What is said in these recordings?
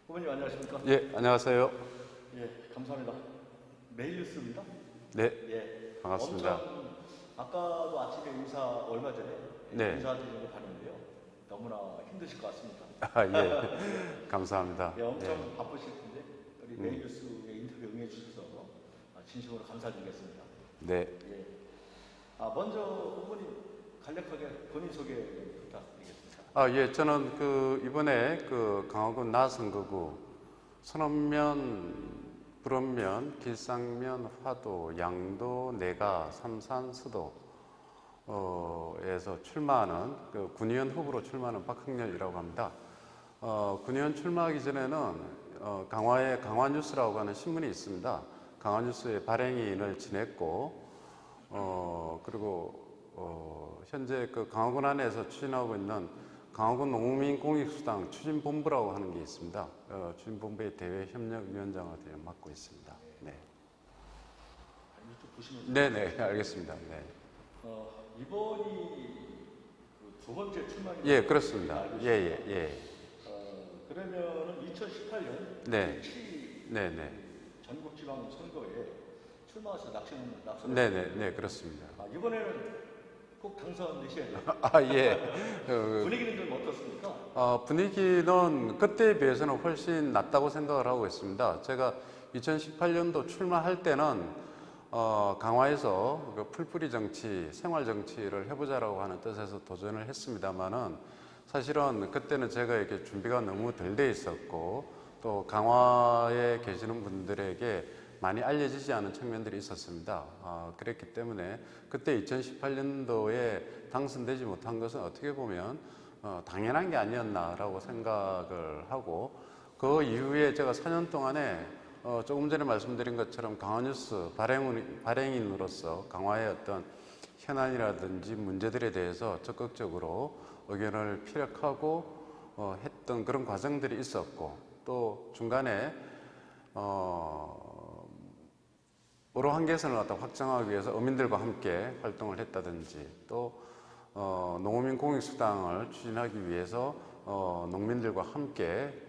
후보님 안녕하십니까? 예, 안녕하세요. 예, 감사합니다. 메일 뉴스입니다. 네, 예, 반갑습니다. 엄청 아까도 아침에 얼마 전에 네. 인사드리는 거 봤는데요. 너무나 힘드실 것 같습니다. 아, 예, 감사합니다. 예, 엄청 예. 바쁘실 텐데 우리 메일 뉴스에 인터뷰 응해 주셔서 진심으로 감사드리겠습니다. 네, 예. 먼저 후보님 간략하게 본인 소개 부탁드리겠습니다. 예, 저는 이번에 강화군 나선거구 선원면, 불원면, 길상면, 화도, 양도, 내가, 삼산, 서도 에서 출마하는 군의원 후보로 출마하는 박학렬이라고 합니다. 군의원 출마하기 전에는 강화에 강화뉴스라고 하는 신문이 있습니다. 강화뉴스의 발행인을 지냈고 그리고 현재 강화군 안에서 추진하고 있는 강화군 농민공익수당 추진본부라고 하는 게 있습니다. 추진본부의 대외협력위원장을 맡고 있습니다. 네. 이쪽 보시면 네네, 알겠습니다. 네. 이번이 두 번째 출마입니다. 예, 그렇습니다. 예, 예, 예. 그러면은 2018년 네. 제7 네네. 전국지방선거에 출마해서 낙선. 네네, 네, 그렇습니다. 이번에는 꼭 당선되셔야 돼요. 예. 분위기는 좀 어떻습니까? 분위기는 그때에 비해서는 훨씬 낫다고 생각을 하고 있습니다. 제가 2018년도 출마할 때는 강화에서 풀뿌리 정치, 생활 정치를 해보자라고 하는 뜻에서 도전을 했습니다만은 사실은 그때는 제가 이렇게 준비가 너무 덜 돼 있었고 또 강화에 계시는 분들에게 많이 알려지지 않은 측면들이 있었습니다. 그랬기 때문에 그때 2018년도에 당선되지 못한 것은 어떻게 보면 당연한 게 아니었나라고 생각을 하고 그 이후에 제가 4년 동안에 조금 전에 말씀드린 것처럼 강화뉴스 발행인으로서 강화의 어떤 현안이라든지 문제들에 대해서 적극적으로 의견을 피력하고 했던 그런 과정들이 있었고 또 중간에 오로 한계선을 확정하기 위해서 어민들과 함께 활동을 했다든지 또 농어민 공익수당을 추진하기 위해서 농민들과 함께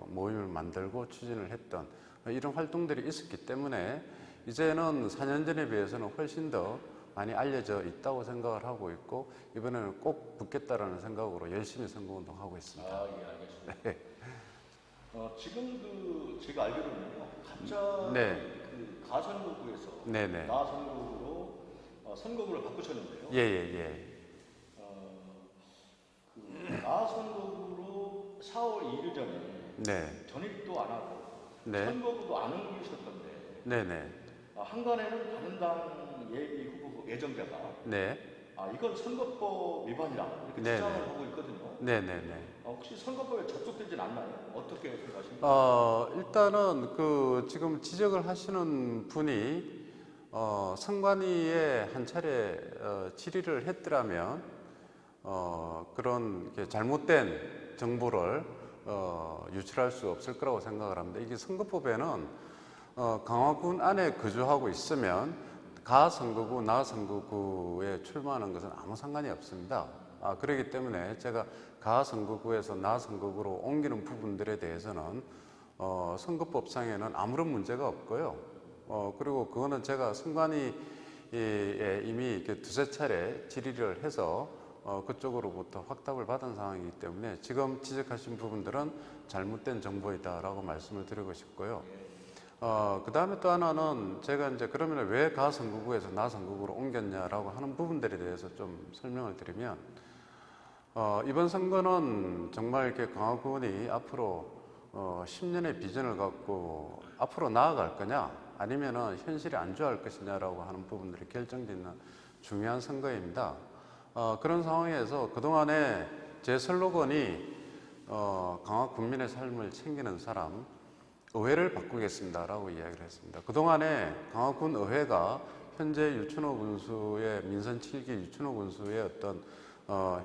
모임을 만들고 추진을 했던 이런 활동들이 있었기 때문에 이제는 4년 전에 비해서는 훨씬 더 많이 알려져 있다고 생각을 하고 있고 이번에는 꼭 붙겠다라는 생각으로 열심히 선거운동하고 있습니다. 예, 알겠습니다. 네. 지금 제가 알기로는요, 각자 네. 가선거구에서 네네. 나선거구로 선거구를 바꾸셨는데요. 예. 나선거구로 4월 2일 전에 네. 전입도 안 하고 네. 선거구도 안 옮기셨던데 네네. 한간에는 다른 당 예비 후보 예정자가 네. 이건 선거법 위반이다 이렇게 네네. 주장을 하고 있거든요. 네네네. 혹시 선거법에 접촉되진 않나요? 어떻게 생각하십니까? 일단은 지금 지적을 하시는 분이 선관위에 한 차례 질의를 했더라면 그런 잘못된 정보를 유출할 수 없을 거라고 생각을 합니다. 이게 선거법에는 강화군 안에 거주하고 있으면 가선거구, 나선거구에 출마하는 것은 아무 상관이 없습니다. 그렇기 때문에 제가 가선거구에서 나선거구로 옮기는 부분들에 대해서는 선거법상에는 아무런 문제가 없고요. 그리고 그거는 제가 선관위에 이미 두세 차례 질의를 해서 그쪽으로부터 확답을 받은 상황이기 때문에 지금 지적하신 부분들은 잘못된 정보이다라고 말씀을 드리고 싶고요. 그 다음에 또 하나는 제가 이제 그러면 왜 가선거구에서 나선거구로 옮겼냐라고 하는 부분들에 대해서 좀 설명을 드리면 이번 선거는 정말 이렇게 강화군이 앞으로 10년의 비전을 갖고 앞으로 나아갈 거냐 아니면은 현실에 안주할 것이냐라고 하는 부분들이 결정짓는 중요한 선거입니다. 그런 상황에서 그동안에 제 슬로건이 강화 군민의 삶을 챙기는 사람, 의회를 바꾸겠습니다 라고 이야기를 했습니다. 그동안에 강화군 의회가 현재 유춘호 군수의 민선 7기 유춘호 군수의 어떤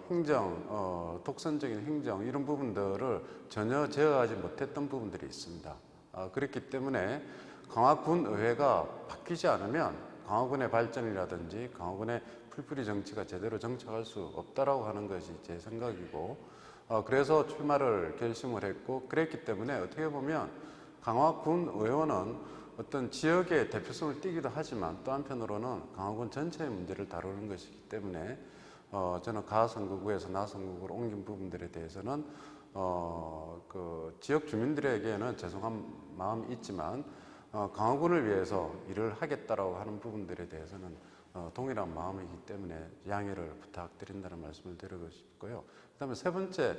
행정, 독선적인 행정 이런 부분들을 전혀 제어하지 못했던 부분들이 있습니다. 그렇기 때문에 강화군 의회가 바뀌지 않으면 강화군의 발전이라든지 강화군의 풀뿌리 정치가 제대로 정착할 수 없다라고 하는 것이 제 생각이고 그래서 출마를 결심을 했고, 그랬기 때문에 어떻게 보면 강화군 의원은 어떤 지역의 대표성을 띠기도 하지만 또 한편으로는 강화군 전체의 문제를 다루는 것이기 때문에 저는 가선거구에서 나선거구로 옮긴 부분들에 대해서는 그 지역 주민들에게는 죄송한 마음이 있지만 강화군을 위해서 일을 하겠다라고 하는 부분들에 대해서는 동일한 마음이기 때문에 양해를 부탁드린다는 말씀을 드리고 싶고요. 그다음에 세 번째,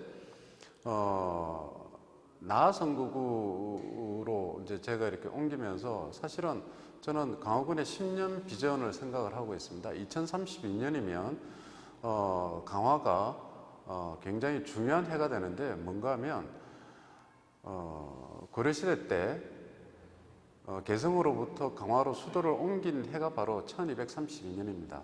나선거구로 이제 제가 이렇게 옮기면서 사실은 저는 강화군의 10년 비전을 생각을 하고 있습니다. 2032년이면 강화가 굉장히 중요한 해가 되는데 뭔가 하면 고려시대 때 개성으로부터 강화로 수도를 옮긴 해가 바로 1232년입니다.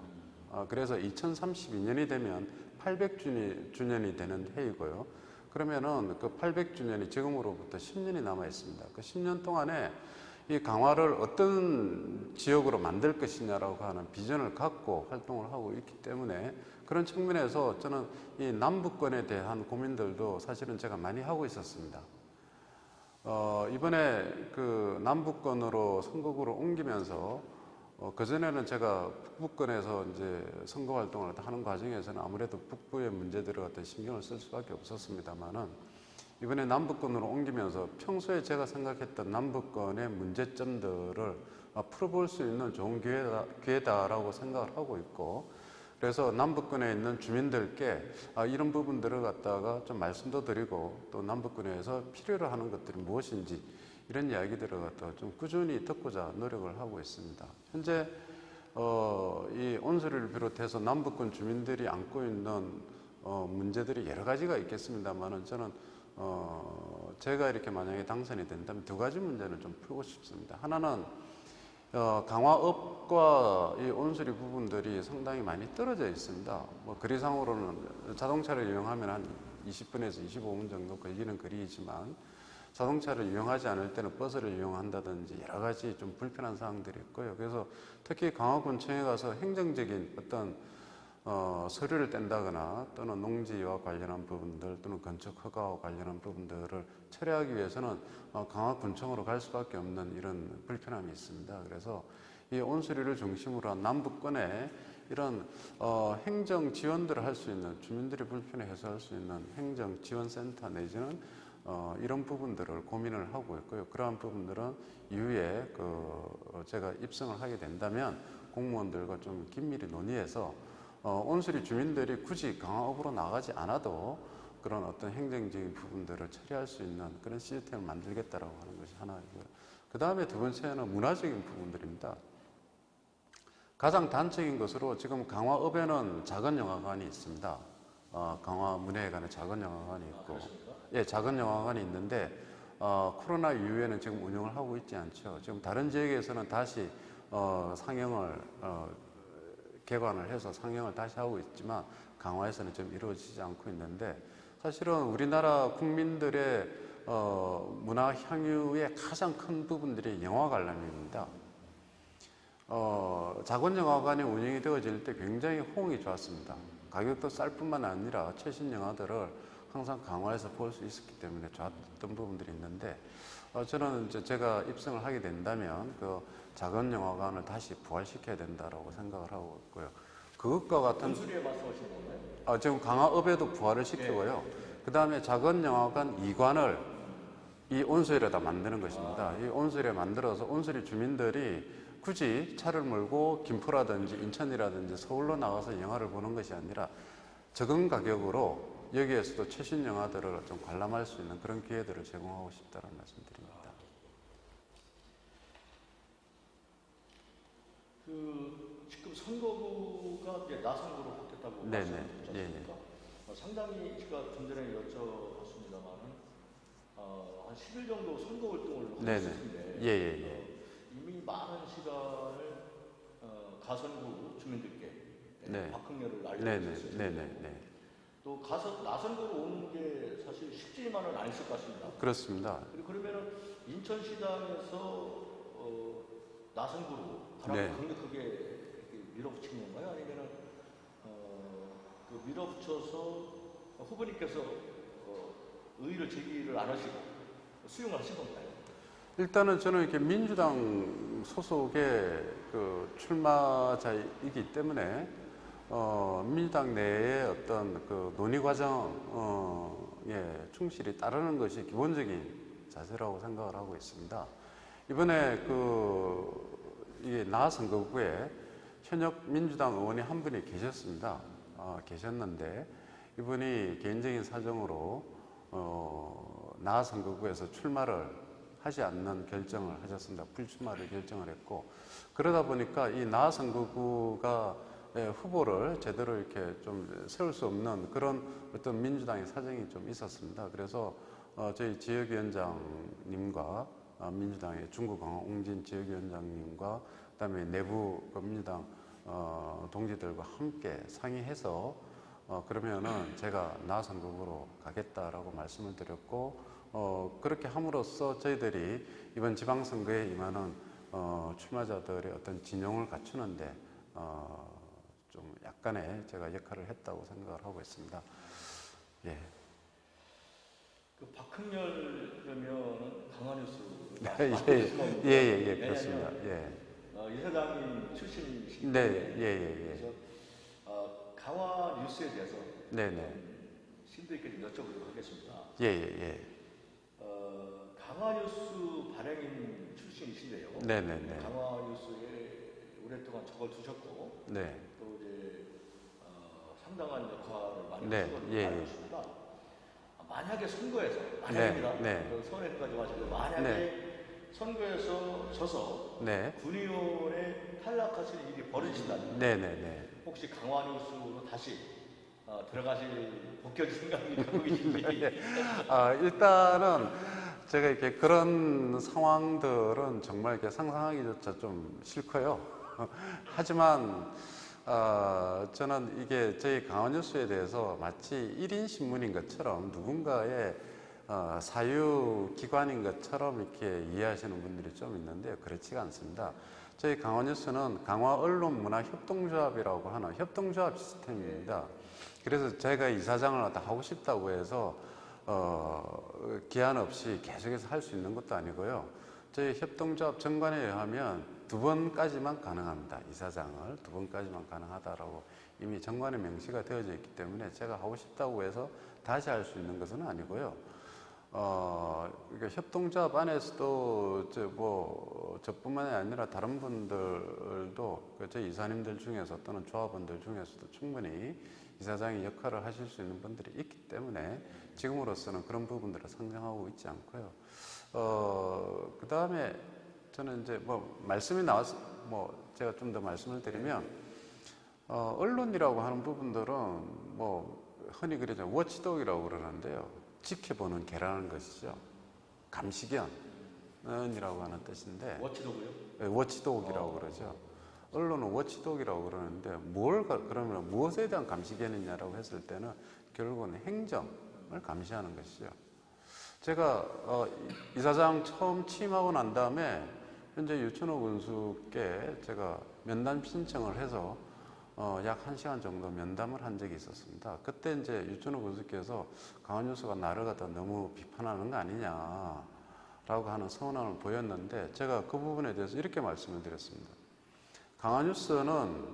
그래서 2032년이 되면 800주년이 되는 해이고요. 그러면은 그 800주년이 지금으로부터 10년이 남아 있습니다. 그 10년 동안에 이 강화를 어떤 지역으로 만들 것이냐라고 하는 비전을 갖고 활동을 하고 있기 때문에 그런 측면에서 저는 이 남북권에 대한 고민들도 사실은 제가 많이 하고 있었습니다. 이번에 그 남북권으로 선거구를 옮기면서 그전에는 제가 북부권에서 이제 선거 활동을 하는 과정에서는 아무래도 북부의 문제들을 갖다 신경을 쓸 수밖에 없었습니다만은 이번에 남북권으로 옮기면서 평소에 제가 생각했던 남북권의 문제점들을 풀어볼 수 있는 좋은 기회다라고 생각을 하고 있고, 그래서 남북권에 있는 주민들께 이런 부분들을 갖다가 좀 말씀도 드리고 또 남북권에서 필요로 하는 것들이 무엇인지 이런 이야기들을 갖다가 좀 꾸준히 듣고자 노력을 하고 있습니다. 현재 이 온수리를 비롯해서 남북권 주민들이 안고 있는 문제들이 여러 가지가 있겠습니다만은 저는 제가 이렇게 만약에 당선이 된다면 두 가지 문제는 좀 풀고 싶습니다. 하나는 강화읍과 이 온수리 부분들이 상당히 많이 떨어져 있습니다. 뭐 거리상으로는 자동차를 이용하면 한 20분에서 25분 정도 걸리는 거리이지만 자동차를 이용하지 않을 때는 버스를 이용한다든지 여러 가지 좀 불편한 사항들이 있고요. 그래서 특히 강화군청에 가서 행정적인 어떤 서류를 뗀다거나 또는 농지와 관련한 부분들 또는 건축 허가와 관련한 부분들을 처리하기 위해서는 강화군청으로 갈 수밖에 없는 이런 불편함이 있습니다. 그래서 이 온수리를 중심으로 한 남북권에 이런 행정 지원들을 할 수 있는, 주민들이 불편을 해소할 수 있는 행정 지원센터 내지는 이런 부분들을 고민을 하고 있고요. 그러한 부분들은 이후에 제가 입성을 하게 된다면 공무원들과 좀 긴밀히 논의해서 온수리 주민들이 굳이 강화읍으로 나가지 않아도 그런 어떤 행정적인 부분들을 처리할 수 있는 그런 시스템을 만들겠다라고 하는 것이 하나이고요. 그 다음에 두 번째는 문화적인 부분들입니다. 가장 단적인 것으로 지금 강화읍에는 작은 영화관이 있습니다. 강화 문예회관에 작은 영화관이 있고, 예, 작은 영화관이 있는데 코로나 이후에는 지금 운영을 하고 있지 않죠. 지금 다른 지역에서는 다시 상영을 개관을 해서 상영을 다시 하고 있지만 강화에서는 좀 이루어지지 않고 있는데, 사실은 우리나라 국민들의 문화 향유의 가장 큰 부분들이 영화 관람입니다. 작은 영화관이 운영이 되어질 때 굉장히 호응이 좋았습니다. 가격도 쌀 뿐만 아니라 최신 영화들을 항상 강화해서 볼 수 있었기 때문에 좋았던 부분들이 있는데, 저는 이제 제가 입성을 하게 된다면 그 작은 영화관을 다시 부활시켜야 된다라고 생각을 하고 있고요. 그것과 같은 온수리에 말씀하시는 건가요? 지금 강화읍에도 부활을 시키고요. 그 다음에 작은 영화관 2관을 이 온수리에다 만드는 것입니다. 이 온수리에 만들어서 온수리 주민들이 굳이 차를 몰고 김포라든지 인천이라든지 서울로 나가서 영화를 보는 것이 아니라 적은 가격으로 여기에서도 최신 영화들을 좀 관람할 수 있는 그런 기회들을 제공하고 싶다는 말씀드립니다. 지금 선거구가 이제 나선거로 바뀌었다고 말씀드렸지 않습니까? 상당히 제가 좀 전에 여쭤봤습니다만은 한 10일 정도 선거 활동을 하고 있었는데 이미 많은 시간을 가선구 주민들께 박흥렬을 알려주셨습니다. 또 나선구로 오는 게 사실 쉽지만은 않을 것 같습니다. 그렇습니다. 그러면은 인천시당에서 나선구로 강력하게 밀어붙이는 건가요? 아니면은 그 밀어붙여서 후보님께서 의의를 제기를 안 하시고 수용을 하신 건가요? 일단은 저는 이렇게 민주당 소속의 그 출마자이기 때문에 민주당 내의 어떤 그 논의 과정에 충실히 따르는 것이 기본적인 자세라고 생각을 하고 있습니다. 이번에 이게 나 선거구에 현역 민주당 의원이 한 분이 계셨습니다. 계셨는데 이분이 개인적인 사정으로 나 선거구에서 출마를 하지 않는 결정을 하셨습니다. 불출마를 결정을 했고, 그러다 보니까 이 나 선거구가 후보를 제대로 이렇게 좀 세울 수 없는 그런 어떤 민주당의 사정이 좀 있었습니다. 그래서 저희 지역위원장님과 민주당의 중구광화 옹진 지역위원장님과 그다음에 내부 민주당 동지들과 함께 상의해서 그러면은 제가 나 선거구로 가겠다라고 말씀을 드렸고, 그렇게 함으로써 저희들이 이번 지방선거에 임하는 출마자들의 어떤 진영을 갖추는데 좀 약간의 제가 역할을 했다고 생각을 하고 있습니다. 예. 그 박흥렬 그러면 강화뉴스 예, 그렇습니다. 예. 이사장님 출신이시기 네, 때문에 예. 그래서 강화뉴스에 대해서 네네. 심도 있게 좀 여쭤보도록 하겠습니다. 예. 강화뉴스 발행인 출신이신데요. 네네네. 강화뉴스에 오랫동안 적을 두셨고 네. 또 이제 상당한 역할을 많이 네, 하신 걸로 예. 알고 있습니다. 만약에 선거에서 만약입니다. 네. 선거에까지 마시고 만약에 네. 선거에서 져서 네. 군의원에 탈락하시는 일이 벌어진다면 네네네. 혹시 강화뉴스로 다시 들어가실 복귀 생각이 갖고 계신지? 일단은 제가 이렇게 그런 상황들은 정말 이렇게 상상하기조차 좀 싫고요. 하지만 저는 이게 저희 강화뉴스에 대해서 마치 1인 신문인 것처럼 누군가의 사유기관인 것처럼 이렇게 이해하시는 분들이 좀 있는데요. 그렇지가 않습니다. 저희 강화뉴스는 강화언론문화협동조합이라고 하는 협동조합 시스템입니다. 그래서 제가 이사장을 하고 싶다고 해서 기한 없이 계속해서 할 수 있는 것도 아니고요. 저희 협동조합 정관에 의하면 2번까지만 가능합니다. 이사장을 2번까지만 가능하다라고 이미 정관에 명시가 되어져 있기 때문에 제가 하고 싶다고 해서 다시 할 수 있는 것은 아니고요. 그러니까 협동조합 안에서도 저뿐만이 아니라 다른 분들도 저희 이사님들 중에서 또는 조합원들 중에서도 충분히 이사장의 역할을 하실 수 있는 분들이 있기 때문에 지금으로서는 그런 부분들을 상정하고 있지 않고요. 그 다음에 저는 이제 말씀이 나와서 제가 좀 더 말씀을 드리면 언론이라고 하는 부분들은 흔히 그러죠. 워치독이라고 그러는데요. 지켜보는 개라는 것이죠. 감시견이라고 하는 뜻인데. 워치독이요? 네, 워치독이라고 그러죠. 언론은 워치독이라고 그러는데 그러면 무엇에 대한 감시견이냐라고 했을 때는 결국은 행정을 감시하는 것이죠. 제가 이사장 처음 취임하고 난 다음에 현재 유천호 군수께 제가 면담 신청을 해서 약 1시간 정도 면담을 한 적이 있었습니다. 그때 이제 유천호 군수께서 강화뉴스가 나를 갖다 너무 비판하는 거 아니냐라고 하는 서운함을 보였는데 제가 그 부분에 대해서 이렇게 말씀을 드렸습니다. 강화뉴스는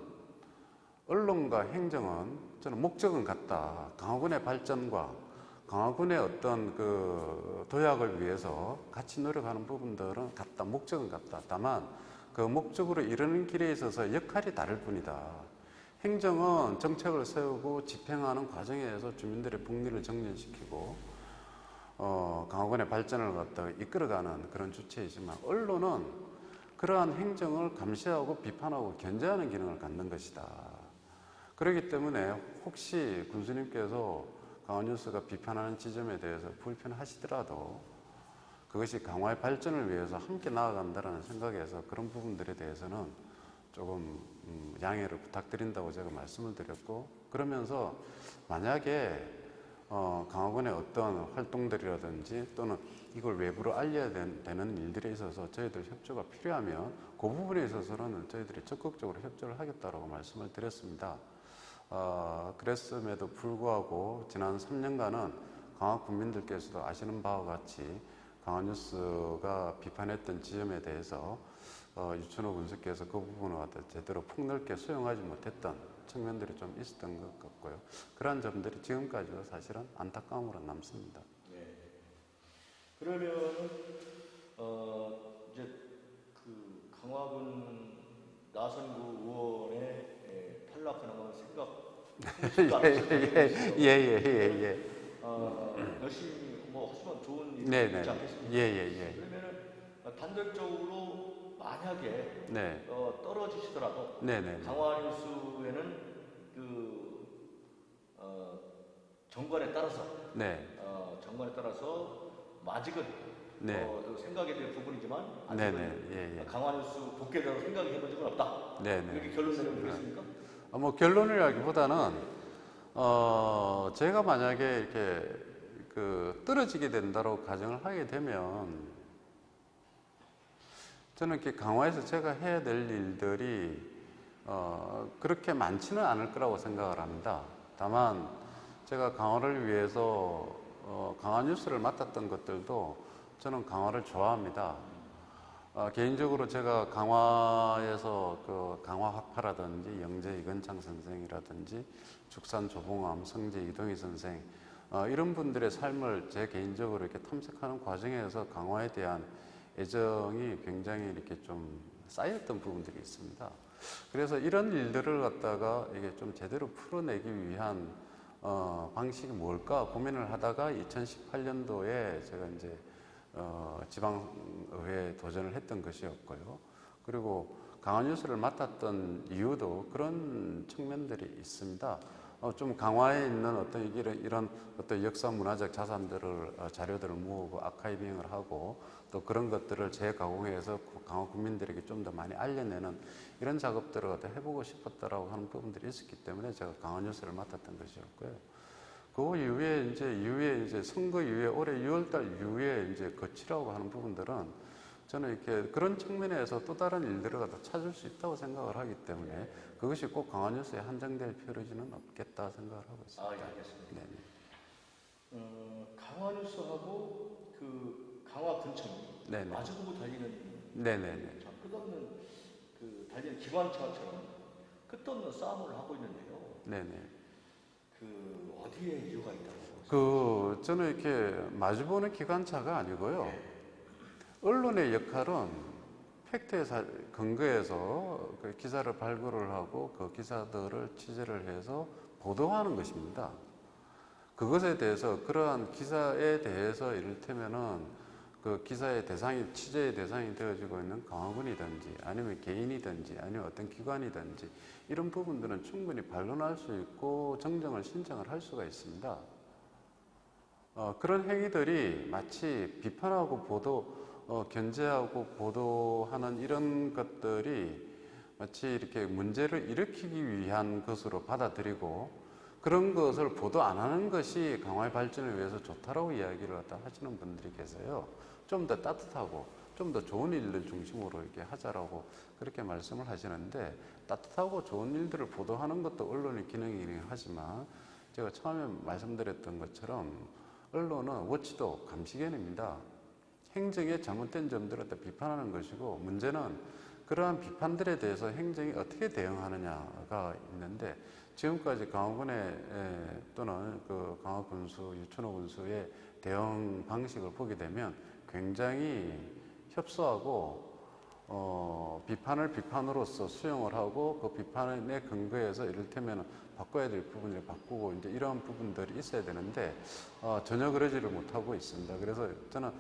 언론과 행정은 저는 목적은 같다. 강화군의 발전과 강화군의 어떤 그 도약을 위해서 같이 노력하는 부분들은 같다. 목적은 같다. 다만 그 목적으로 이르는 길에 있어서 역할이 다를 뿐이다. 행정은 정책을 세우고 집행하는 과정에서 주민들의 복리를 정전시키고 강화군의 발전을 갖다가 이끌어가는 그런 주체이지만 언론은 그러한 행정을 감시하고 비판하고 견제하는 기능을 갖는 것이다. 그렇기 때문에 혹시 군수님께서 강화뉴스가 비판하는 지점에 대해서 불편하시더라도 그것이 강화의 발전을 위해서 함께 나아간다는 생각에서 그런 부분들에 대해서는 조금 양해를 부탁드린다고 제가 말씀을 드렸고, 그러면서 만약에 강화군의 어떤 활동들이라든지 또는 이걸 외부로 알려야 되는 일들에 있어서 저희들 협조가 필요하면 그 부분에 있어서는 저희들이 적극적으로 협조를 하겠다고 말씀을 드렸습니다. 그랬음에도 불구하고 지난 3년간은 강화 국민들께서도 아시는 바와 같이 강화뉴스가 비판했던 지점에 대해서 유춘호 군수께서 그 부분을 갖다 제대로 폭넓게 수용하지 못했던 측면들이 좀 있었던 것 같고요. 그러한 점들이 지금까지도 사실은 안타까움으로 남습니다. 네. 그러면 이제 그 강화군 나선구 의원의 탈락하는 건 예예예예. 열심히 뭐 하시면 좋은 일이 네네. 있지 않겠습니까? 예예예. 그러면은 단결적으로 만약에 네. 떨어지시더라도 네네. 강화뉴스에는 정관에 따라서 네. 정관에 따라서 아직은 네. 생각에 대한 부분이지만 네네. 아직은 예예. 강화뉴스 복귀에 대해서 생각해 본 적은 없다. 네네. 이렇게 결론 내리면 되겠습니까? 뭐 결론이라기보다는 제가 만약에 이렇게 떨어지게 된다고 가정을 하게 되면 저는 이렇게 강화에서 제가 해야 될 일들이 그렇게 많지는 않을 거라고 생각을 합니다. 다만 제가 강화를 위해서 강화뉴스를 맡았던 것들도 저는 강화를 좋아합니다. 개인적으로 제가 강화에서 강화학파라든지 영재 이건창 선생이라든지 죽산 조봉암, 성재 이동희 선생 이런 분들의 삶을 제 개인적으로 이렇게 탐색하는 과정에서 강화에 대한 애정이 굉장히 이렇게 좀 쌓였던 부분들이 있습니다. 그래서 이런 일들을 갖다가 이게 좀 제대로 풀어내기 위한 방식이 뭘까 고민을 하다가 2018년도에 제가 이제 지방의회에 도전을 했던 것이었고요. 그리고 강화뉴스를 맡았던 이유도 그런 측면들이 있습니다. 좀 강화에 있는 어떤 이런 어떤 역사 문화적 자산들을 자료들을 모으고 아카이빙을 하고 또 그런 것들을 재가공해서 강화 국민들에게 좀 더 많이 알려내는 이런 작업들을 갖다 해보고 싶었다라고 하는 부분들이 있었기 때문에 제가 강화뉴스를 맡았던 것이었고요. 그 이후에 이제 선거 이후에 올해 6월달 이후에 이제 거치라고 하는 부분들은 저는 이렇게 그런 측면에서 또 다른 일들을 갖다 찾을 수 있다고 생각을 하기 때문에 그것이 꼭 강화뉴스에 한정될 필요는 없겠다 생각을 하고 있습니다. 예, 알겠습니다. 네네. 강화뉴스하고 강화군청이 네네. 마주보고 달리는 네네네. 끝없는 달리는 기관차처럼 끝없는 싸움을 하고 있는데요. 네네. 어디에 이유가 있다고? 저는 이렇게 마주보는 기관차가 아니고요. 언론의 역할은 팩트에 근거해서 그 기사를 발굴을 하고 그 기사들을 취재를 해서 보도하는 것입니다. 그것에 대해서 그러한 기사에 대해서 이를테면은 그 기사의 대상이 취재의 대상이 되어지고 있는 강화군이든지 아니면 개인이든지 아니면 어떤 기관이든지 이런 부분들은 충분히 반론할 수 있고 정정을 신청을 할 수가 있습니다. 그런 행위들이 마치 비판하고 견제하고 보도하는 이런 것들이 마치 이렇게 문제를 일으키기 위한 것으로 받아들이고 그런 것을 보도 안 하는 것이 강화의 발전을 위해서 좋다라고 이야기를 갖다 하시는 분들이 계세요. 좀 더 따뜻하고 좀 더 좋은 일들 중심으로 이렇게 하자라고 그렇게 말씀을 하시는데 따뜻하고 좋은 일들을 보도하는 것도 언론의 기능이긴 하지만 제가 처음에 말씀드렸던 것처럼 언론은 워치독, 감시견입니다. 행정의 잘못된 점들을 비판하는 것이고 문제는 그러한 비판들에 대해서 행정이 어떻게 대응하느냐가 있는데 지금까지 강화군의 또는 그 강화군수, 유천호 군수의 대응 방식을 보게 되면 굉장히 협소하고 비판을 비판으로서 수용을 하고 그 비판에 근거해서 이를테면 바꿔야 될 부분을 바꾸고 이제 이러한 부분들이 있어야 되는데 전혀 그러지를 못하고 있습니다. 그래서 저는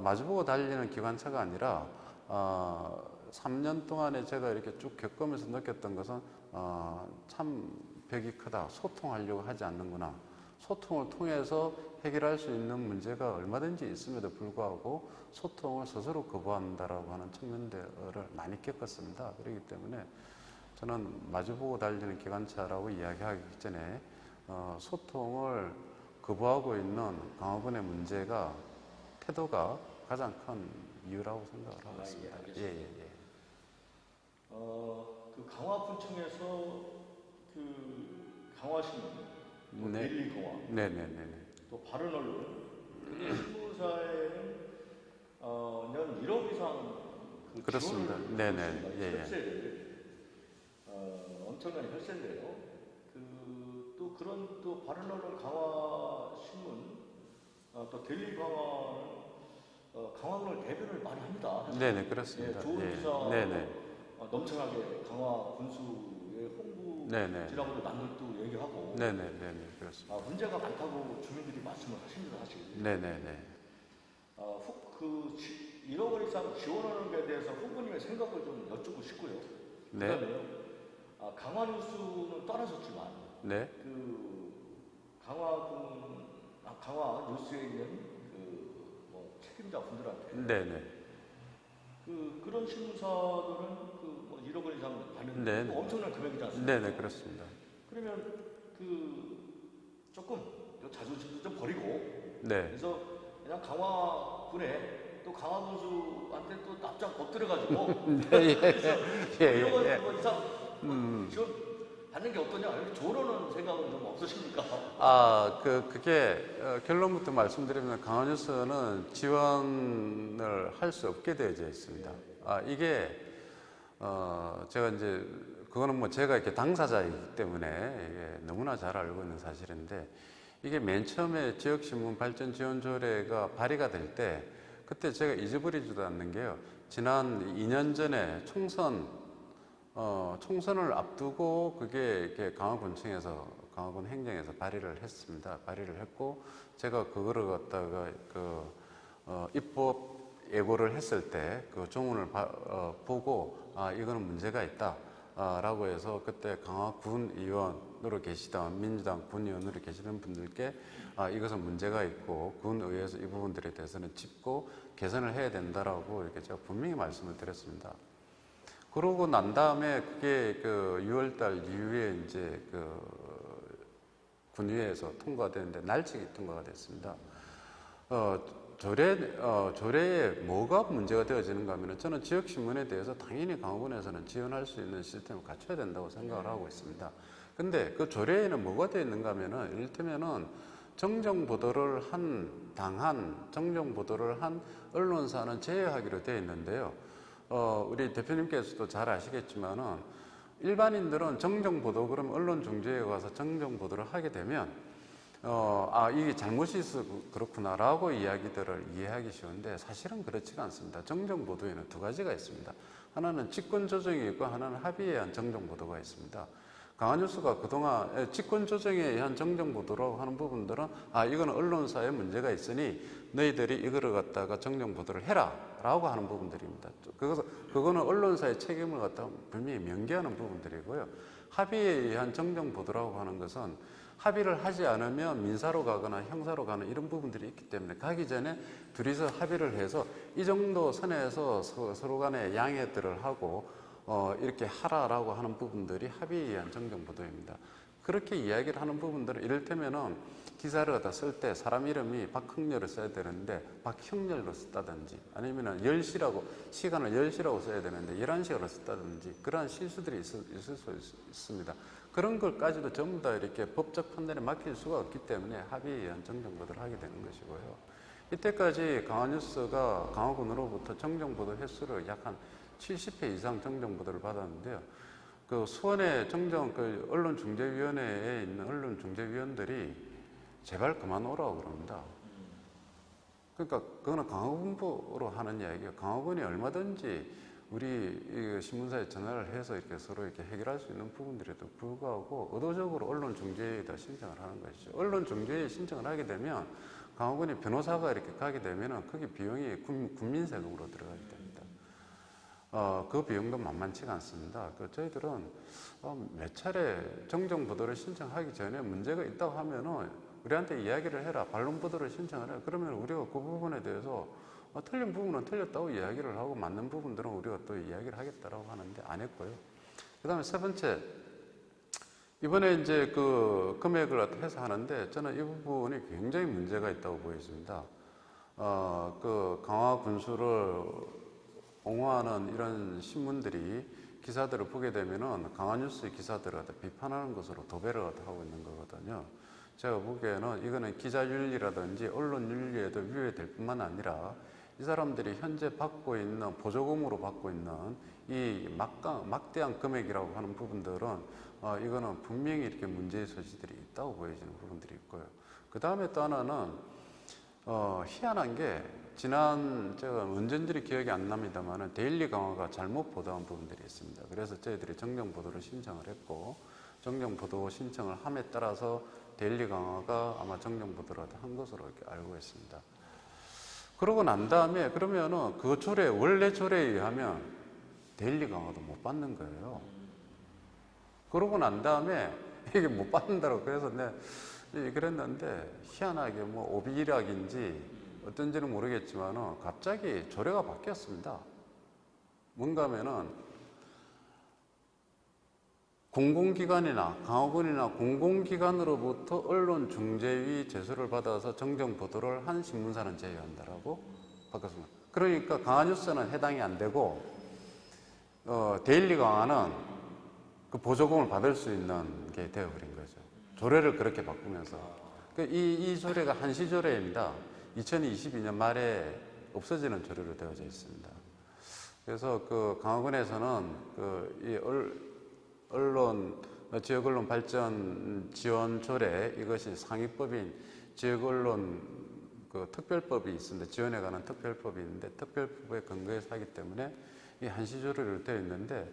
마주보고 달리는 기관차가 아니라 3년 동안에 제가 이렇게 쭉 겪으면서 느꼈던 것은 참 벽이 크다. 소통하려고 하지 않는구나. 소통을 통해서 해결할 수 있는 문제가 얼마든지 있음에도 불구하고 소통을 스스로 거부한다라고 하는 측면들을 많이 겪었습니다. 그렇기 때문에 저는 마주보고 달리는 기관차라고 이야기하기 전에 소통을 거부하고 있는 강화군의 문제가 태도가 가장 큰 이유라고 생각을 하고 있습니다. 예. 강화군청에서 강화시민, 네. 릴리 강화, 네네네. 또 바른 언론, 그게 신문사에는 연 1억 이상 그 그렇습니다. 지원을 네네. 받고 있습니다. 예, 예. 혈세를 엄청난 혈세인데요. 또 그런 또 바른 언론 강화 신문, 또 델리 강화는 강화군을 대변을 많이 합니다. 사실. 네네, 그렇습니다. 예, 좋은 예. 기사 네네. 넘쳐나게 강화 군수의 네네. 홍보지라고도 남들 또 얘기하고 네네, 그렇습니다. 문제가 많다고 주민들이 말씀을 하십니다, 사실. 네네네. 1억 원 이상 지원하는 것에 대해서 후보님의 생각을 좀 여쭙고 싶고요. 네. 그다음에요. 강화 뉴스는 떠나셨지만 네. 강화 뉴스에 있는 책임자 분들한테 네네. 그런 신문사들은 1억 원 이상 받는 네네. 엄청난 금액이지 않습니까? 네네, 그렇습니다. 그러면 조금 자존심도 좀 버리고 네. 그래서 그냥 강화군에 또 강화군수한테 또 납작 엎드려가지고 예, 예, 1억 원 예. 이상 지원 받는 게 어떠냐 이렇게 조르는 생각은 좀 없으십니까? 그게 결론부터 말씀드리면 강화뉴스는 지원을 할 수 없게 되어져 있습니다. 이게 제가 이제 그거는 뭐 제가 이렇게 당사자이기 때문에 이게 너무나 잘 알고 있는 사실인데 이게 맨 처음에 지역신문 발전 지원 조례가 발의가 될 때 그때 제가 잊어버리지도 않는 게요. 지난 2년 전에 총선을 앞두고 그게 이렇게 강화군 행정에서 발의를 했습니다. 발의를 했고 제가 그거를 갖다가 입법 예고를 했을 때 그 조문을 보고 이거는 문제가 있다. 라고 해서 그때 강화군 의원으로 계시던 민주당 군 의원으로 계시던 분들께 이것은 문제가 있고 군의회에서 이 부분들에 대해서는 짚고 개선을 해야 된다라고 이렇게 제가 분명히 말씀을 드렸습니다. 그러고 난 다음에 그게 6월달 이후에 이제 군의회에서 통과되는데 날치기 통과가 됐습니다. 조례에 뭐가 문제가 되어지는가 하면 저는 지역신문에 대해서 당연히 강화군에서는 지원할 수 있는 시스템을 갖춰야 된다고 생각을 하고 있습니다. 근데 그 조례에는 뭐가 되어 있는가 하면은 이를테면은 정정보도를 한 언론사는 제외하기로 되어 있는데요. 우리 대표님께서도 잘 아시겠지만은 일반인들은 정정보도 그럼 언론중재에 가서 정정보도를 하게 되면 이게 잘못이 있어 그렇구나라고 이야기들을 이해하기 쉬운데 사실은 그렇지가 않습니다. 정정보도에는 두 가지가 있습니다. 하나는 직권조정이 있고 하나는 합의에 의한 정정보도가 있습니다. 강화뉴스가 그동안 직권조정에 의한 정정보도라고 하는 부분들은 이거는 언론사에 문제가 있으니 너희들이 이거를 갖다가 정정보도를 해라 라고 하는 부분들입니다. 그거는 언론사의 책임을 갖다가 분명히 명기하는 부분들이고요. 합의에 의한 정정보도라고 하는 것은 합의를 하지 않으면 민사로 가거나 형사로 가는 이런 부분들이 있기 때문에 가기 전에 둘이서 합의를 해서 이 정도 선에서 서로 간에 양해들을 하고 이렇게 하라라고 하는 부분들이 합의에 의한 정정보도입니다. 그렇게 이야기를 하는 부분들은 이를테면은 기사를 갖다 쓸 때 사람 이름이 박흥렬을 써야 되는데 박형렬로 썼다든지 아니면은 10시라고 시간을 10시라고 써야 되는데 11시로 썼다든지 그러한 실수들이 있을 수 있습니다. 그런 것까지도 전부 다 이렇게 법적 판단에 맡길 수가 없기 때문에 합의에 의한 정정보도를 하게 되는 것이고요. 이때까지 강화뉴스가 강화군으로부터 정정보도 횟수를 약 한 70회 이상 정정보도를 받았는데요. 수원의 언론중재위원회에 있는 언론중재위원들이 제발 그만 오라고 그럽니다. 그러니까 그거는 강화군부로 하는 이야기예요. 강화군이 얼마든지 우리 신문사에 전화를 해서 이렇게 서로 이렇게 해결할 수 있는 부분들에도 불구하고 의도적으로 언론중재에다 신청을 하는 것이죠. 언론중재에 신청을 하게 되면 강화군이 변호사가 이렇게 가게 되면은 거기 비용이 국민세금으로 들어가게 됩니다. 그 비용도 만만치가 않습니다. 저희들은 몇 차례 정정보도를 신청하기 전에 문제가 있다고 하면은 우리한테 이야기를 해라. 반론보도를 신청을 해라. 그러면 우리가 그 부분에 대해서 틀린 부분은 틀렸다고 이야기를 하고 맞는 부분들은 우리가 또 이야기를 하겠다라고 하는데 안 했고요. 그 다음에 세 번째, 이번에 이제 그 금액을 해서 하는데 저는 이 부분이 굉장히 문제가 있다고 보여집니다. 강화 군수를 옹호하는 이런 신문들이 기사들을 보게 되면은 강화뉴스의 기사들을 갖다 비판하는 것으로 도배를 하고 있는 거거든요. 제가 보기에는 이거는 기자윤리라든지 언론윤리에도 위배될 뿐만 아니라 이 사람들이 현재 받고 있는 보조금으로 받고 있는 이 막대한 금액이라고 하는 부분들은 이거는 분명히 이렇게 문제의 소지들이 있다고 보여지는 부분들이 있고요. 그 다음에 또 하나는 희한한 게 제가 언젠지 기억이 안 납니다만 데일리 강화가 잘못 보도한 부분들이 있습니다. 그래서 저희들이 정정 보도를 신청을 했고 정정 보도 신청을 함에 따라서 데일리 강화가 아마 정정 보도를 한 것으로 이렇게 알고 있습니다. 그러고 난 다음에 그러면은 그 원래 조례에 의하면 데일리 강화도 못 받는 거예요. 그러고 난 다음에 이게 못 받는다고 그래서 그랬는데 희한하게 뭐 오비락인지 어떤지는 모르겠지만 갑자기 조례가 바뀌었습니다. 뭔가 하면은 공공기관이나 강화군이나 공공기관으로부터 언론중재위 제소를 받아서 정정 보도를 한 신문사는 제외한다라고 바꿨습니다. 그러니까 강화뉴스는 해당이 안 되고 데일리 강화는 그 보조금을 받을 수 있는 게 되어버린 거죠. 조례를 그렇게 바꾸면서 이 조례가 한시조례입니다. 2022년 말에 없어지는 조례로 되어져 있습니다. 그래서 그 강화군에서는 이 지역언론 발전 지원 조례 이것이 상위법인 지역언론 특별법이 있습니다. 지원에 관한 특별법이 있는데 특별법에 근거해서 하기 때문에 이 한시조례로 되어 있는데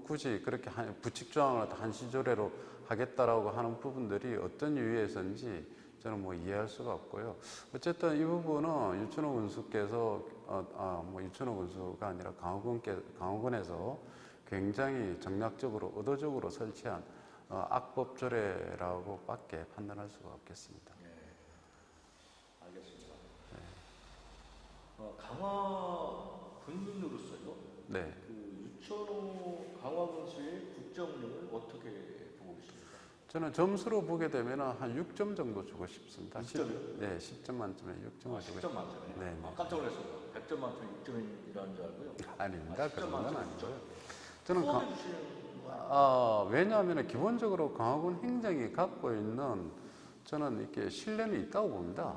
굳이 그렇게 부칙조항을 한시조례로 하겠다라고 하는 부분들이 어떤 이유에서인지 저는 이해할 수가 없고요. 어쨌든 이 부분은 유춘호 군수께서 유춘호 군수가 아니라 강화군에서 굉장히 정략적으로 의도적으로 설치한 악법 조례라고 밖에 판단할 수가 없겠습니다. 네, 알겠습니다. 네. 강화 군민으로서요. 네. 그 유천호 강화 군수의 국정력을 어떻게 보고 계십니까? 저는 점수로 보게 되면 한 6점 정도 주고 싶습니다. 6점이요? 네, 10점 만점에 6점을 주고 10점 만점에? 네, 네. 깜짝 놀랐습니다. 100점 만점에 6점이라는 줄 알고요. 아닙니다. 10점 그런 건 만점에 아니고요. 6점. 저는 포함해 주시는 거 왜냐하면 기본적으로 강화군 행정이 갖고 있는 저는 이렇게 신뢰는 있다고 봅니다.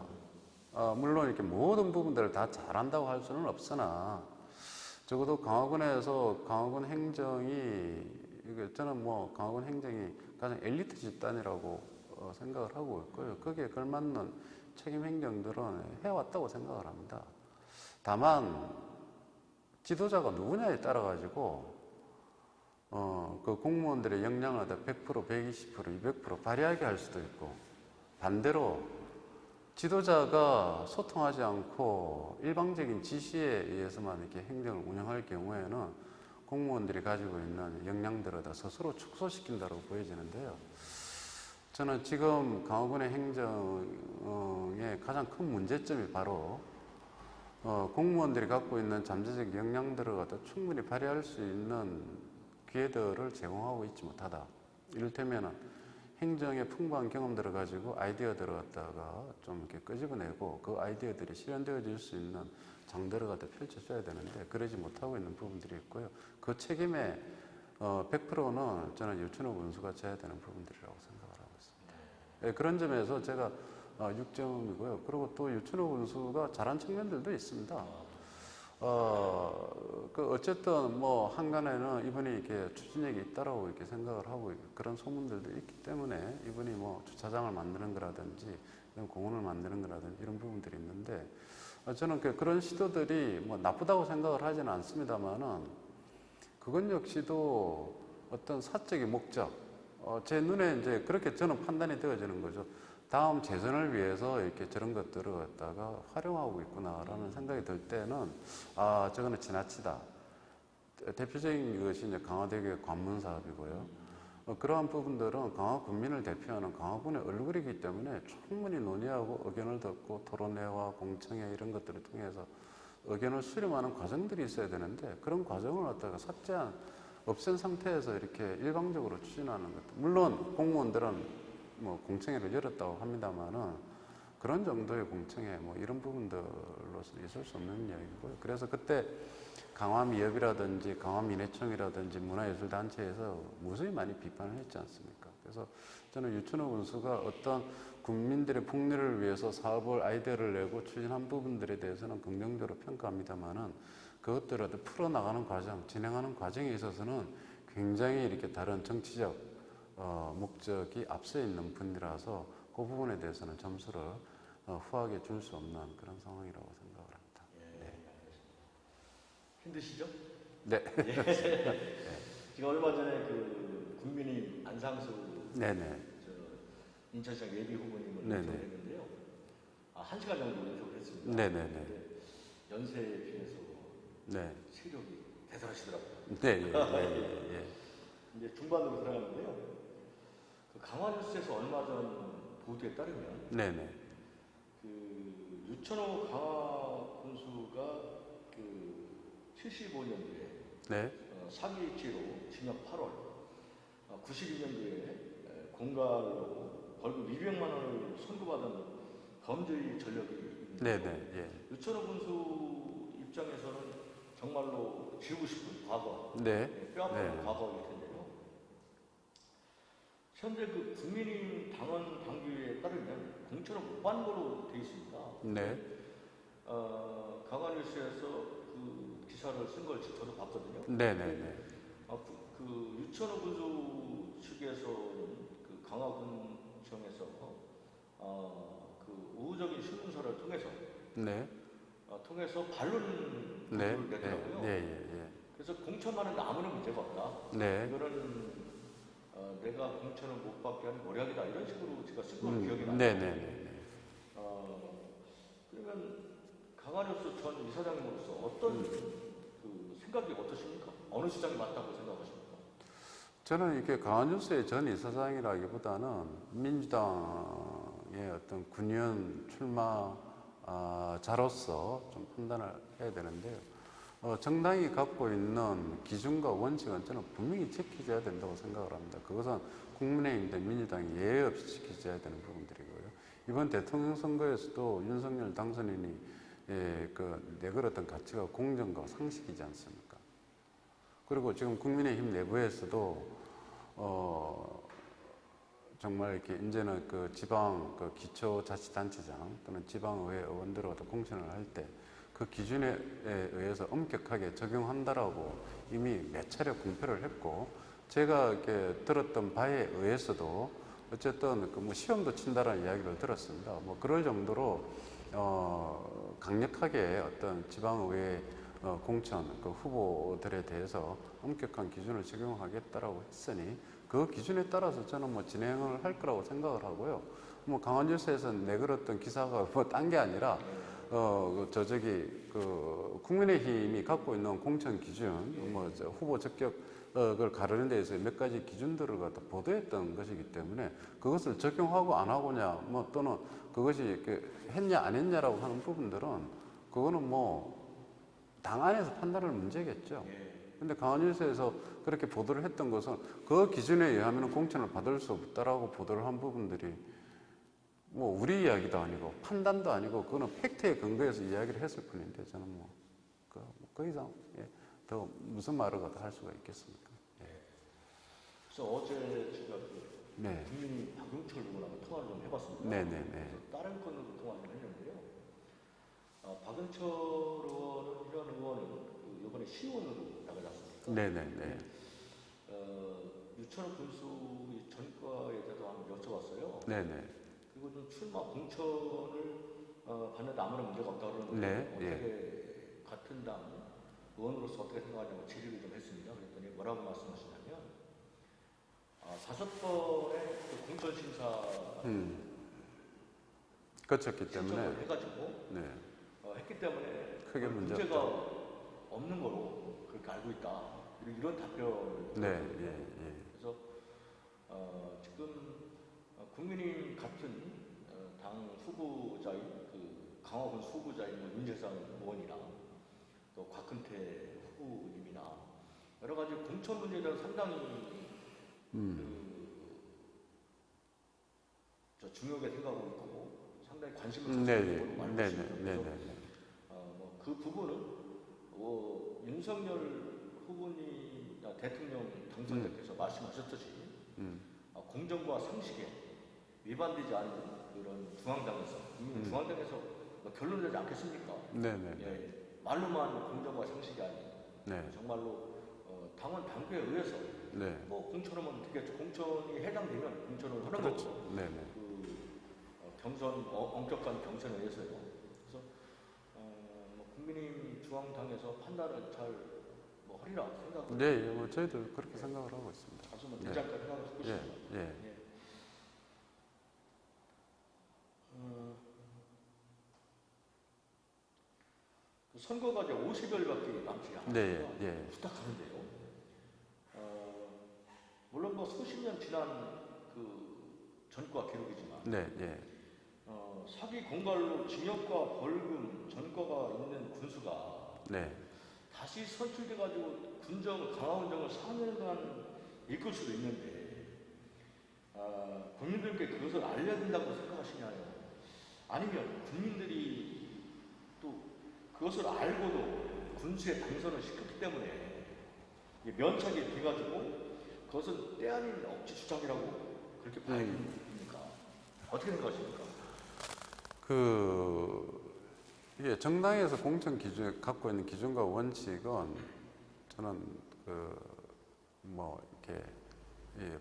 물론 이렇게 모든 부분들을 다 잘한다고 할 수는 없으나 적어도 강화군에서 강화군 행정이 저는 강화군 행정이 가장 엘리트 집단이라고 생각을 하고 있고요. 거기에 걸맞는 책임 행정들은 해왔다고 생각을 합니다. 다만 지도자가 누구냐에 따라 가지고 그 공무원들의 역량을 100%, 120%, 200% 발휘하게 할 수도 있고 반대로 지도자가 소통하지 않고 일방적인 지시에 의해서만 이렇게 행정을 운영할 경우에는 공무원들이 가지고 있는 역량들을 다 스스로 축소시킨다고 보여지는데요. 저는 지금 강화군의 행정의 가장 큰 문제점이 바로 공무원들이 갖고 있는 잠재적 역량들을 갖다 충분히 발휘할 수 있는 기회들을 제공하고 있지 못하다. 이를테면 행정의 풍부한 경험들을 가지고 아이디어들을 갖다가 좀 이렇게 끄집어내고 그 아이디어들이 실현되어질 수 있는 장들을 갖다 펼쳐줘야 되는데 그러지 못하고 있는 부분들이 있고요. 그 책임의 100%는 저는 유춘호 군수가 져야 되는 부분들이라고 생각을 하고 있습니다. 네, 그런 점에서 제가 6점이고요. 그리고 또 유춘호 군수가 잘한 측면들도 있습니다. 어쨌든 한간에는 이분이 이렇게 추진력이 있다라고 이렇게 생각을 하고 그런 소문들도 있기 때문에 이분이 주차장을 만드는 거라든지 공원을 만드는 거라든지 이런 부분들이 있는데 저는 그런 시도들이 나쁘다고 생각을 하지는 않습니다만은 그건 역시도 어떤 사적인 목적, 제 눈에 이제 그렇게 저는 판단이 되어지는 거죠. 다음 재선을 위해서 이렇게 저런 것들을 갖다가 활용하고 있구나라는 생각이 들 때는 저거는 지나치다. 대표적인 것이 이제 강화대교의 관문 사업이고요. 그러한 부분들은 강화 군민을 대표하는 강화군의 얼굴이기 때문에 충분히 논의하고 의견을 듣고 토론회와 공청회 이런 것들을 통해서 의견을 수렴하는 과정들이 있어야 되는데 그런 과정을 갖다가 없앤 상태에서 이렇게 일방적으로 추진하는 것. 물론 공무원들은 공청회를 열었다고 합니다만은 그런 정도의 공청회 이런 부분들로서 있을 수 없는 이야기고요. 그래서 그때 강화미협이라든지 강화민회총이라든지 문화예술단체에서 무수히 많이 비판을 했지 않습니까? 그래서 저는 유춘호 군수가 어떤 국민들의 복리를 위해서 사업을 아이디어를 내고 추진한 부분들에 대해서는 긍정적으로 평가합니다만은 그것들을 풀어나가는 과정, 진행하는 과정에 있어서는 굉장히 이렇게 다른 정치적 목적이 앞서 있는 분이라서 그 부분에 대해서는 점수를 후하게 줄 수 없는 그런 상황이라고 생각을 합니다. 예, 힘드시죠? 네. 제가 얼마 전에 그 국민의힘 안상수 네네. 저 인천시장 예비 후보님을 네네. 인터뷰했는데요. 1시간 정도 인터뷰를 했습니다. 네네네. 근데 연세에 비해서 네. 체력이 대단하시더라고요. 네. 예. 이제 중반으로 들어가는데요. 그 강화뉴스에서 얼마 전 보도에 따르면 네네. 그 유천호 강화 군수가 그 75년도에 네. 사기죄로 징역 8월, 92년도에 공갈로 벌금 200만 원을 선고받은 범죄의 전력이 있는데 네네. 예. 유천호 군수 입장에서는 정말로 지우고 싶은 과거, 네. 뼈아픈 네. 과거일 텐데요. 현재 그 국민의힘 당원 당규에 따르면 공천을 못 받는 걸로 되어 있습니다. 네. 강화뉴스에서 그 기사를 쓴 걸 저도 봤거든요. 네네네. 그 유천호 군수 측에서는 그 강화군청에서 그 우호적인 신문서를 통해서 통해서 반론 네. 보도를 냈더라고요. 예. 그래서 공천만은 아무런 문제가 없다. 네. 이거는 내가 공천을 못 받게 하는 모략이다. 이런 식으로 제가 쓴 걸 기억이 나요. 네네네. 그러면 강화뉴스 전 이사장님으로서 어떤 그 생각이 어떠십니까? 어느 시장이 맞다고 생각하십니까? 저는 이렇게 강화뉴스의 전 이사장이라기보다는 민주당의 어떤 군의원 출마자로서 좀 판단을 해야 되는데요. 정당이 갖고 있는 기준과 원칙은 저는 분명히 지켜져야 된다고 생각을 합니다. 그것은 국민의힘, 민주당이 예외 없이 지켜져야 되는 부분들이고요. 이번 대통령 선거에서도 윤석열 당선인이 내걸었던 가치가 공정과 상식이지 않습니까? 그리고 지금 국민의힘 내부에서도 정말 이렇게 이제는 그 지방 그 기초자치단체장 또는 지방의회 의원들과 공천을 할 때 그 기준에 의해서 엄격하게 적용한다라고 이미 몇 차례 공표를 했고, 제가 이렇게 들었던 바에 의해서도 어쨌든 그 뭐 시험도 친다라는 이야기를 들었습니다. 뭐 그럴 정도로 강력하게 어떤 지방의회 공천 그 후보들에 대해서 엄격한 기준을 적용하겠다라고 했으니 그 기준에 따라서 저는 뭐 진행을 할 거라고 생각을 하고요. 뭐 강화뉴스에서 내걸었던 기사가 뭐 딴 게 아니라 국민의힘이 갖고 있는 공천 기준, 후보 적격을 가르는 데에서 몇 가지 기준들을 갖다 보도했던 것이기 때문에 그것을 적용하고 안 하고냐, 또는 그것이 했냐 안 했냐라고 하는 부분들은 그거는 당 안에서 판단할 문제겠죠. 근데 강화뉴스에서 그렇게 보도를 했던 것은 그 기준에 의하면 공천을 받을 수 없다라고 보도를 한 부분들이 우리 이야기도 아니고 판단도 아니고 그거는 팩트에 근거해서 이야기를 했을 뿐인데 저는 그 이상 더 무슨 말을 할 수가 있겠습니까? 그래서 어제 제가 국민이 박용철 의원하고 통화를 좀 해봤습니다. 네네네. 다른 건으로 통화를 했는데요. 박용철 의원은 이런 의원은 이번에 시의원으로 나가졌습니까? 네네네. 유천호 군수 전과에 대해서 한번 여쭤봤어요. 네네. 그리고 좀 출마 공천을 받는데 아무런 문제가 없다고 그러는데 어떻게 같은 당 의원으로서 어떻게 생각하냐고 질의를 좀 했습니다. 그랬더니 뭐라고 말씀하시냐면 5번의 그 공천 심사 거쳤기 때문에 해가지고 했기 때문에 크게 문제가 없는 거로 그렇게 알고 있다. 이런 답변을 그래서 지금 국민의힘 같은 당 후보자인 그 강화군 후보자인 윤재상 의원이나 또 곽근태 후보님이나 여러 가지 공천 문제에 대한 상당히 중요하게 생각하고 있고 상당히 관심을 가지고 있는 걸로 알고 있습니다. 그 부분은 윤석열 후보님 대통령 당선자께서 말씀하셨듯이 공정과 상식에 위반되지 않는 그런 중앙당에서 이미 중앙당에서 결론내지 않겠습니까? 네네. 예, 말로만 공정과 상식이 아닌 네. 정말로 당원 당규에 의해서 네. 뭐 공천하면 되겠죠. 공천이 해당되면 공천을 하는 그렇죠. 거고 네네. 경선 엄격한 경선에 의해서요. 그래서 뭐 국민의힘 중앙당에서 판단을 잘 뭐 하리라 생각을. 네, 뭐 저희도 그렇게 생각을 하고 있습니다. 아주 뭐 대장간 생각을 하고 있습니다. 예. 예. 그 선거가 이제 50여일밖에 남지 않았어요. 네, 예. 부탁하는데요. 물론 뭐 수십 년 지난 그 전과 기록이지만 네, 예. 사기 공갈로 징역과 벌금 전과가 있는 군수가 네. 다시 선출돼가지고 강화군정을 4년간 이끌 수도 있는데 국민들께 그것을 알려야 된다고 생각하시냐요? 아니면 국민들이 또 그것을 알고도 군수에 당선을 시켰기 때문에 면책이 돼가지고 그것은 때 아닌 억지 주장이라고 그렇게 봐야 됩니까? 어떻게 생각하십니까? 이게 정당에서 공천 기준 갖고 있는 기준과 원칙은 저는 이렇게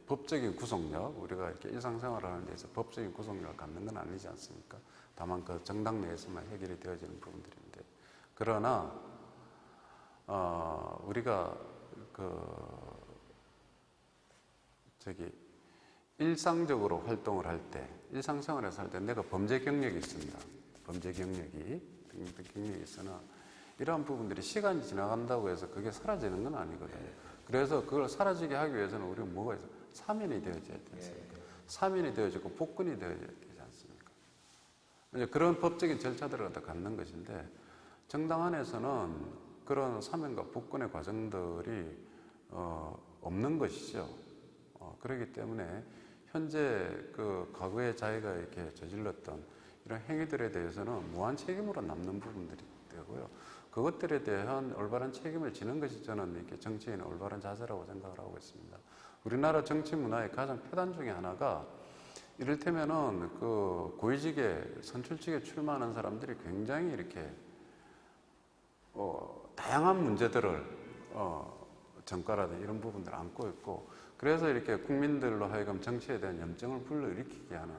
법적인 구속력, 우리가 이렇게 일상생활을 하는 데서 법적인 구속력을 갖는 건 아니지 않습니까? 다만 그 정당 내에서만 해결이 되어지는 부분들인데, 그러나 우리가 일상적으로 활동을 할 때, 일상생활에서 할 때 내가 범죄 경력이 있습니다. 범죄 경력이 있으나 이러한 부분들이 시간이 지나간다고 해서 그게 사라지는 건 아니거든요. 그래서 그걸 사라지게 하기 위해서는 우리가 뭐가 있어요? 사면이 되어져야 되지 않습니까? 사면이 되어지고 복근이 되어져야 되지 않습니까? 이제 그런 법적인 절차들을 갖다 갖는 것인데, 정당 안에서는 그런 사면과 복근의 과정들이 없는 것이죠. 그렇기 때문에 현재 과거에 자기가 이렇게 저질렀던 이런 행위들에 대해서는 무한 책임으로 남는 부분들이 되고요. 그것들에 대한 올바른 책임을 지는 것이 저는 이렇게 정치인의 올바른 자세라고 생각을 하고 있습니다. 우리나라 정치 문화의 가장 표단 중에 하나가, 이를테면은 고위직에 선출직에 출마하는 사람들이 굉장히 이렇게 다양한 문제들을 정가라든지 이런 부분들을 안고 있고, 그래서 이렇게 국민들로 하여금 정치에 대한 염증을 불러일으키게 하는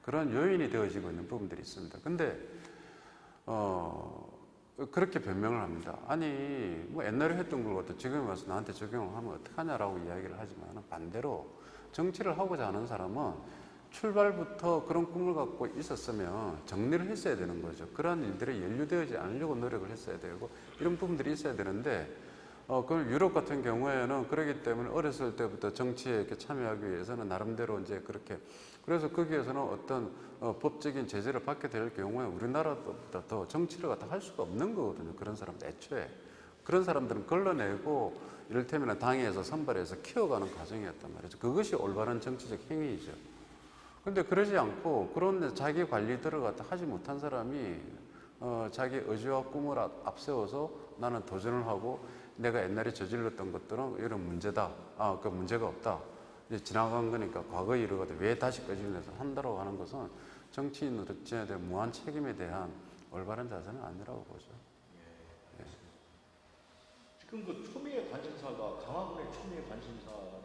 그런 요인이 되어지고 있는 부분들이 있습니다. 근데 그렇게 변명을 합니다. 아니 뭐 옛날에 했던 걸 갖다 지금에 와서 나한테 적용을 하면 어떡하냐라고 이야기를 하지만, 반대로 정치를 하고자 하는 사람은 출발부터 그런 꿈을 갖고 있었으면 정리를 했어야 되는 거죠. 그러한 일들에 연루되지 않으려고 노력을 했어야 되고, 이런 부분들이 있어야 되는데, 그 유럽 같은 경우에는 그렇기 때문에 어렸을 때부터 정치에 이렇게 참여하기 위해서는 나름대로 이제 그렇게, 그래서 거기에서는 어떤 법적인 제재를 받게 될 경우에 우리나라보다 더 정치를 갖다 할 수가 없는 거거든요. 그런 사람들 애초에. 그런 사람들은 걸러내고 이를테면 당에서 선발해서 키워가는 과정이었단 말이죠. 그것이 올바른 정치적 행위이죠. 근데 그러지 않고 그런 자기 관리들을 갖다 하지 못한 사람이 자기 의지와 꿈을 앞세워서 나는 도전을 하고 내가 옛날에 저질렀던 것들은 이런 문제다. 그 문제가 없다. 이제 지나간 거니까 과거에 이르거든 왜 다시 꺼지면서 한다고 하는 것은 정치인으로서에 대한 무한 책임에 대한 올바른 자세는 아니라고 보죠. 예. 지금 그 초미의 관심사가, 강화군의 초미의 관심사는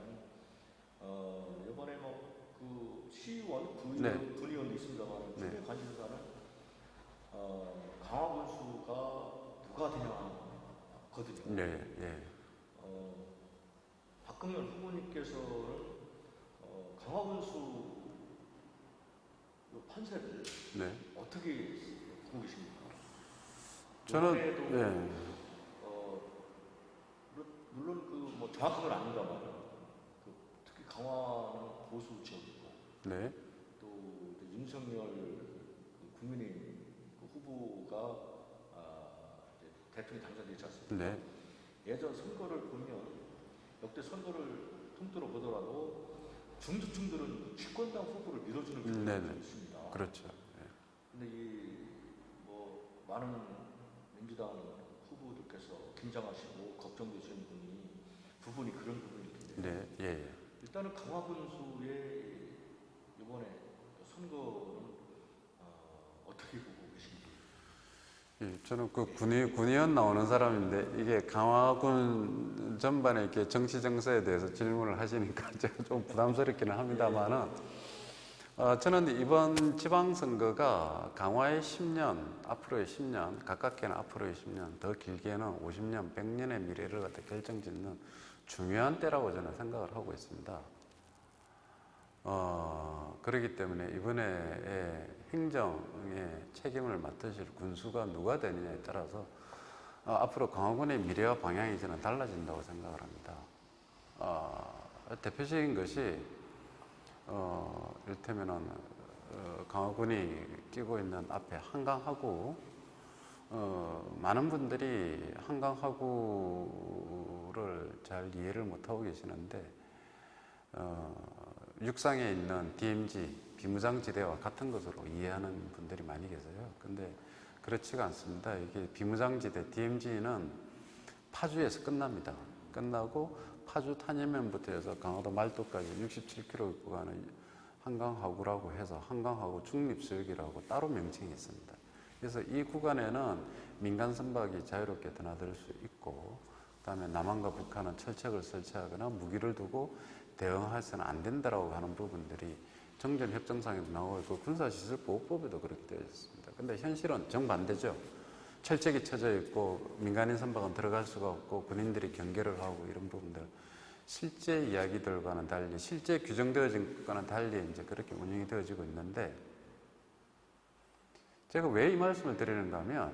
이번에 뭐 그 시의원, 군의원도 있습니다만, 초미의 관심사는 강화군수가 누가 되냐거든요. 네, 예. 박근혜 후보님께서는 강화군수 판세를 어떻게 보고 계십니까? 저는 물론 뭐 정확한 건 아닌가만 특히 강화는 보수 지역이고 또 윤석열 국민의힘 후보가 대통령 당선되지 않습니까? 예전 선거를 보면, 역대 선거를 통틀어 보더라도 중도층들은 집권당 후보를 밀어주는 경우가 있습니다. 그렇죠. 근데 뭐 많은 민주당 후보들께서 긴장하시고 걱정되시는 부분이 그런 부분이기 때문에 일단은 강화 군수의 이번에 선거는 어떻게 보고 계십니까? 예, 저는 그 군의원 나오는 사람인데 이게 강화군 전반의 이렇게 정치 정서에 대해서 질문을 하시니까 제가 좀 부담스럽기는 합니다만은 저는 이번 지방선거가 강화의 10년, 앞으로의 10년, 가깝게는 앞으로의 10년, 더 길게는 50년, 100년의 미래를 갖다 결정짓는 중요한 때라고 저는 생각을 하고 있습니다. 그렇기 때문에 이번에 행정의 책임을 맡으실 군수가 누가 되느냐에 따라서 앞으로 강화군의 미래와 방향이 저는 달라진다고 생각을 합니다. 대표적인 것이 이를테면은 강화군이 끼고 있는 앞에 한강하구, 많은 분들이 한강하구를 잘 이해를 못하고 계시는데 육상에 있는 DMZ, 비무장지대와 같은 것으로 이해하는 분들이 많이 계세요. 근데 그렇지가 않습니다. 이게 비무장지대, DMZ는 파주에서 끝납니다. 끝나고 파주 탄현면부터 해서 강화도 말도까지 67km 구간의 한강하구라고 해서 한강하구 중립수역이라고 따로 명칭이 있습니다. 그래서 이 구간에는 민간 선박이 자유롭게 드나들 수 있고, 그 다음에 남한과 북한은 철책을 설치하거나 무기를 두고 대응해서는 안 된다라고 하는 부분들이 정전협정상에도 나오고 있고 군사시설보호법에도 그렇게 되어 있습니다. 근데 현실은 정반대죠. 철책이 쳐져 있고 민간인 선박은 들어갈 수가 없고 군인들이 경계를 하고 이런 부분들, 실제 이야기들과는 달리, 실제 규정되어진 것과는 달리 이제 그렇게 운영이 되어지고 있는데, 제가 왜 이 말씀을 드리는가 하면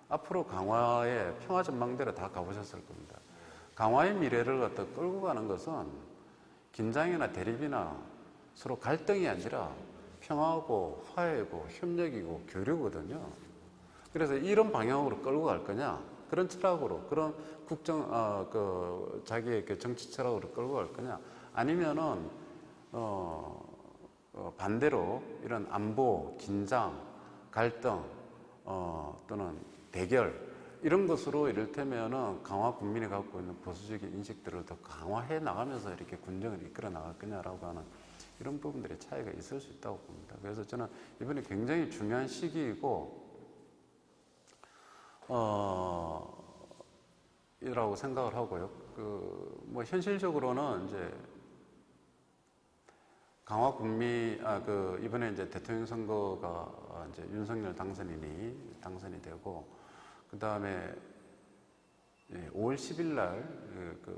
앞으로 강화의 평화전망대로 다 가보셨을 겁니다. 강화의 미래를 갖다 끌고 가는 것은 긴장이나 대립이나 서로 갈등이 아니라 평화고 화해고 협력이고 교류거든요. 그래서 이런 방향으로 끌고 갈 거냐, 그런 철학으로, 그런 자기의 정치 철학으로 끌고 갈 거냐, 아니면은 반대로 이런 안보, 긴장, 갈등, 또는 대결, 이런 것으로 이를테면은 강화 국민이 갖고 있는 보수적인 인식들을 더 강화해 나가면서 이렇게 군정을 이끌어 나갈 거냐라고 하는 이런 부분들의 차이가 있을 수 있다고 봅니다. 그래서 저는 이번에 굉장히 중요한 시기이고, 이라고 생각을 하고요. 뭐 현실적으로는 이제 강화 국민, 이번에 이제 대통령 선거가 이제 윤석열 당선이 되고, 그 다음에 5월 10일 날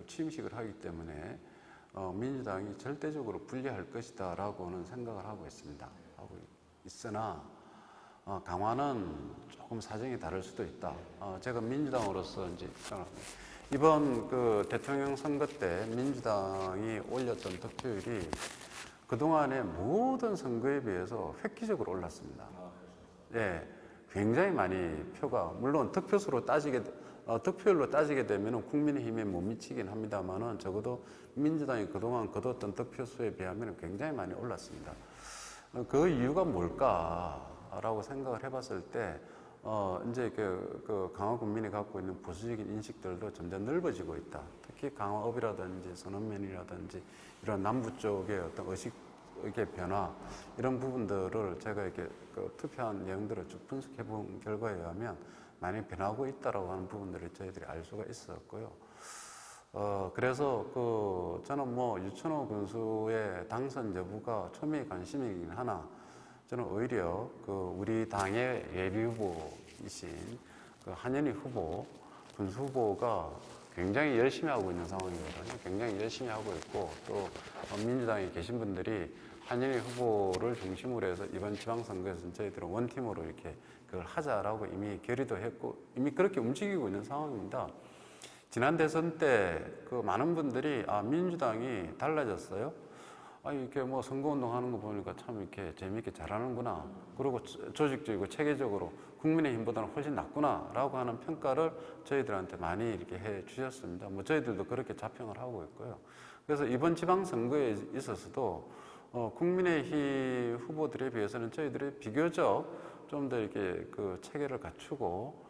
취임식을 하기 때문에 민주당이 절대적으로 불리할 것이다라고는 생각을 하고 있습니다. 하고 있으나 강화는 조금 사정이 다를 수도 있다. 제가 민주당으로서 이제 이번 대통령 선거 때 민주당이 올렸던 득표율이 그동안의 모든 선거에 비해서 획기적으로 올랐습니다. 예, 굉장히 많이 표가, 물론 득표율로 따지게 되면 국민의힘에 못 미치긴 합니다만은 적어도 민주당이 그동안 거뒀던 득표수에 비하면 굉장히 많이 올랐습니다. 그 이유가 뭘까라고 생각을 해봤을 때, 이제 강화 국민이 갖고 있는 보수적인 인식들도 점점 넓어지고 있다. 특히 강화읍이라든지 선언면이라든지 이런 남부 쪽의 어떤 의식의 변화, 이런 부분들을 제가 이렇게 투표한 내용들을 쭉 분석해 본 결과에 의하면 많이 변하고 있다라고 하는 부분들을 저희들이 알 수가 있었고요. 그래서 저는 뭐 유천호 군수의 당선 여부가 초미의 관심이긴 하나, 저는 오히려 우리 당의 예비 후보이신 한현희 후보, 군수 후보가 굉장히 열심히 하고 있는 상황이거든요. 굉장히 열심히 하고 있고, 또 민주당에 계신 분들이 한현희 후보를 중심으로 해서 이번 지방선거에서 저희들은 원팀으로 이렇게 그걸 하자라고 이미 결의도 했고, 이미 그렇게 움직이고 있는 상황입니다. 지난 대선 때 많은 분들이 민주당이 달라졌어요. 이렇게 뭐 선거운동 하는 거 보니까 참 이렇게 재미있게 잘하는구나. 그리고 조직적이고 체계적으로 국민의힘보다는 훨씬 낫구나라고 하는 평가를 저희들한테 많이 이렇게 해 주셨습니다. 뭐 저희들도 그렇게 자평을 하고 있고요. 그래서 이번 지방선거에 있어서도 국민의힘 후보들에 비해서는 저희들이 비교적 좀 더 이렇게 체계를 갖추고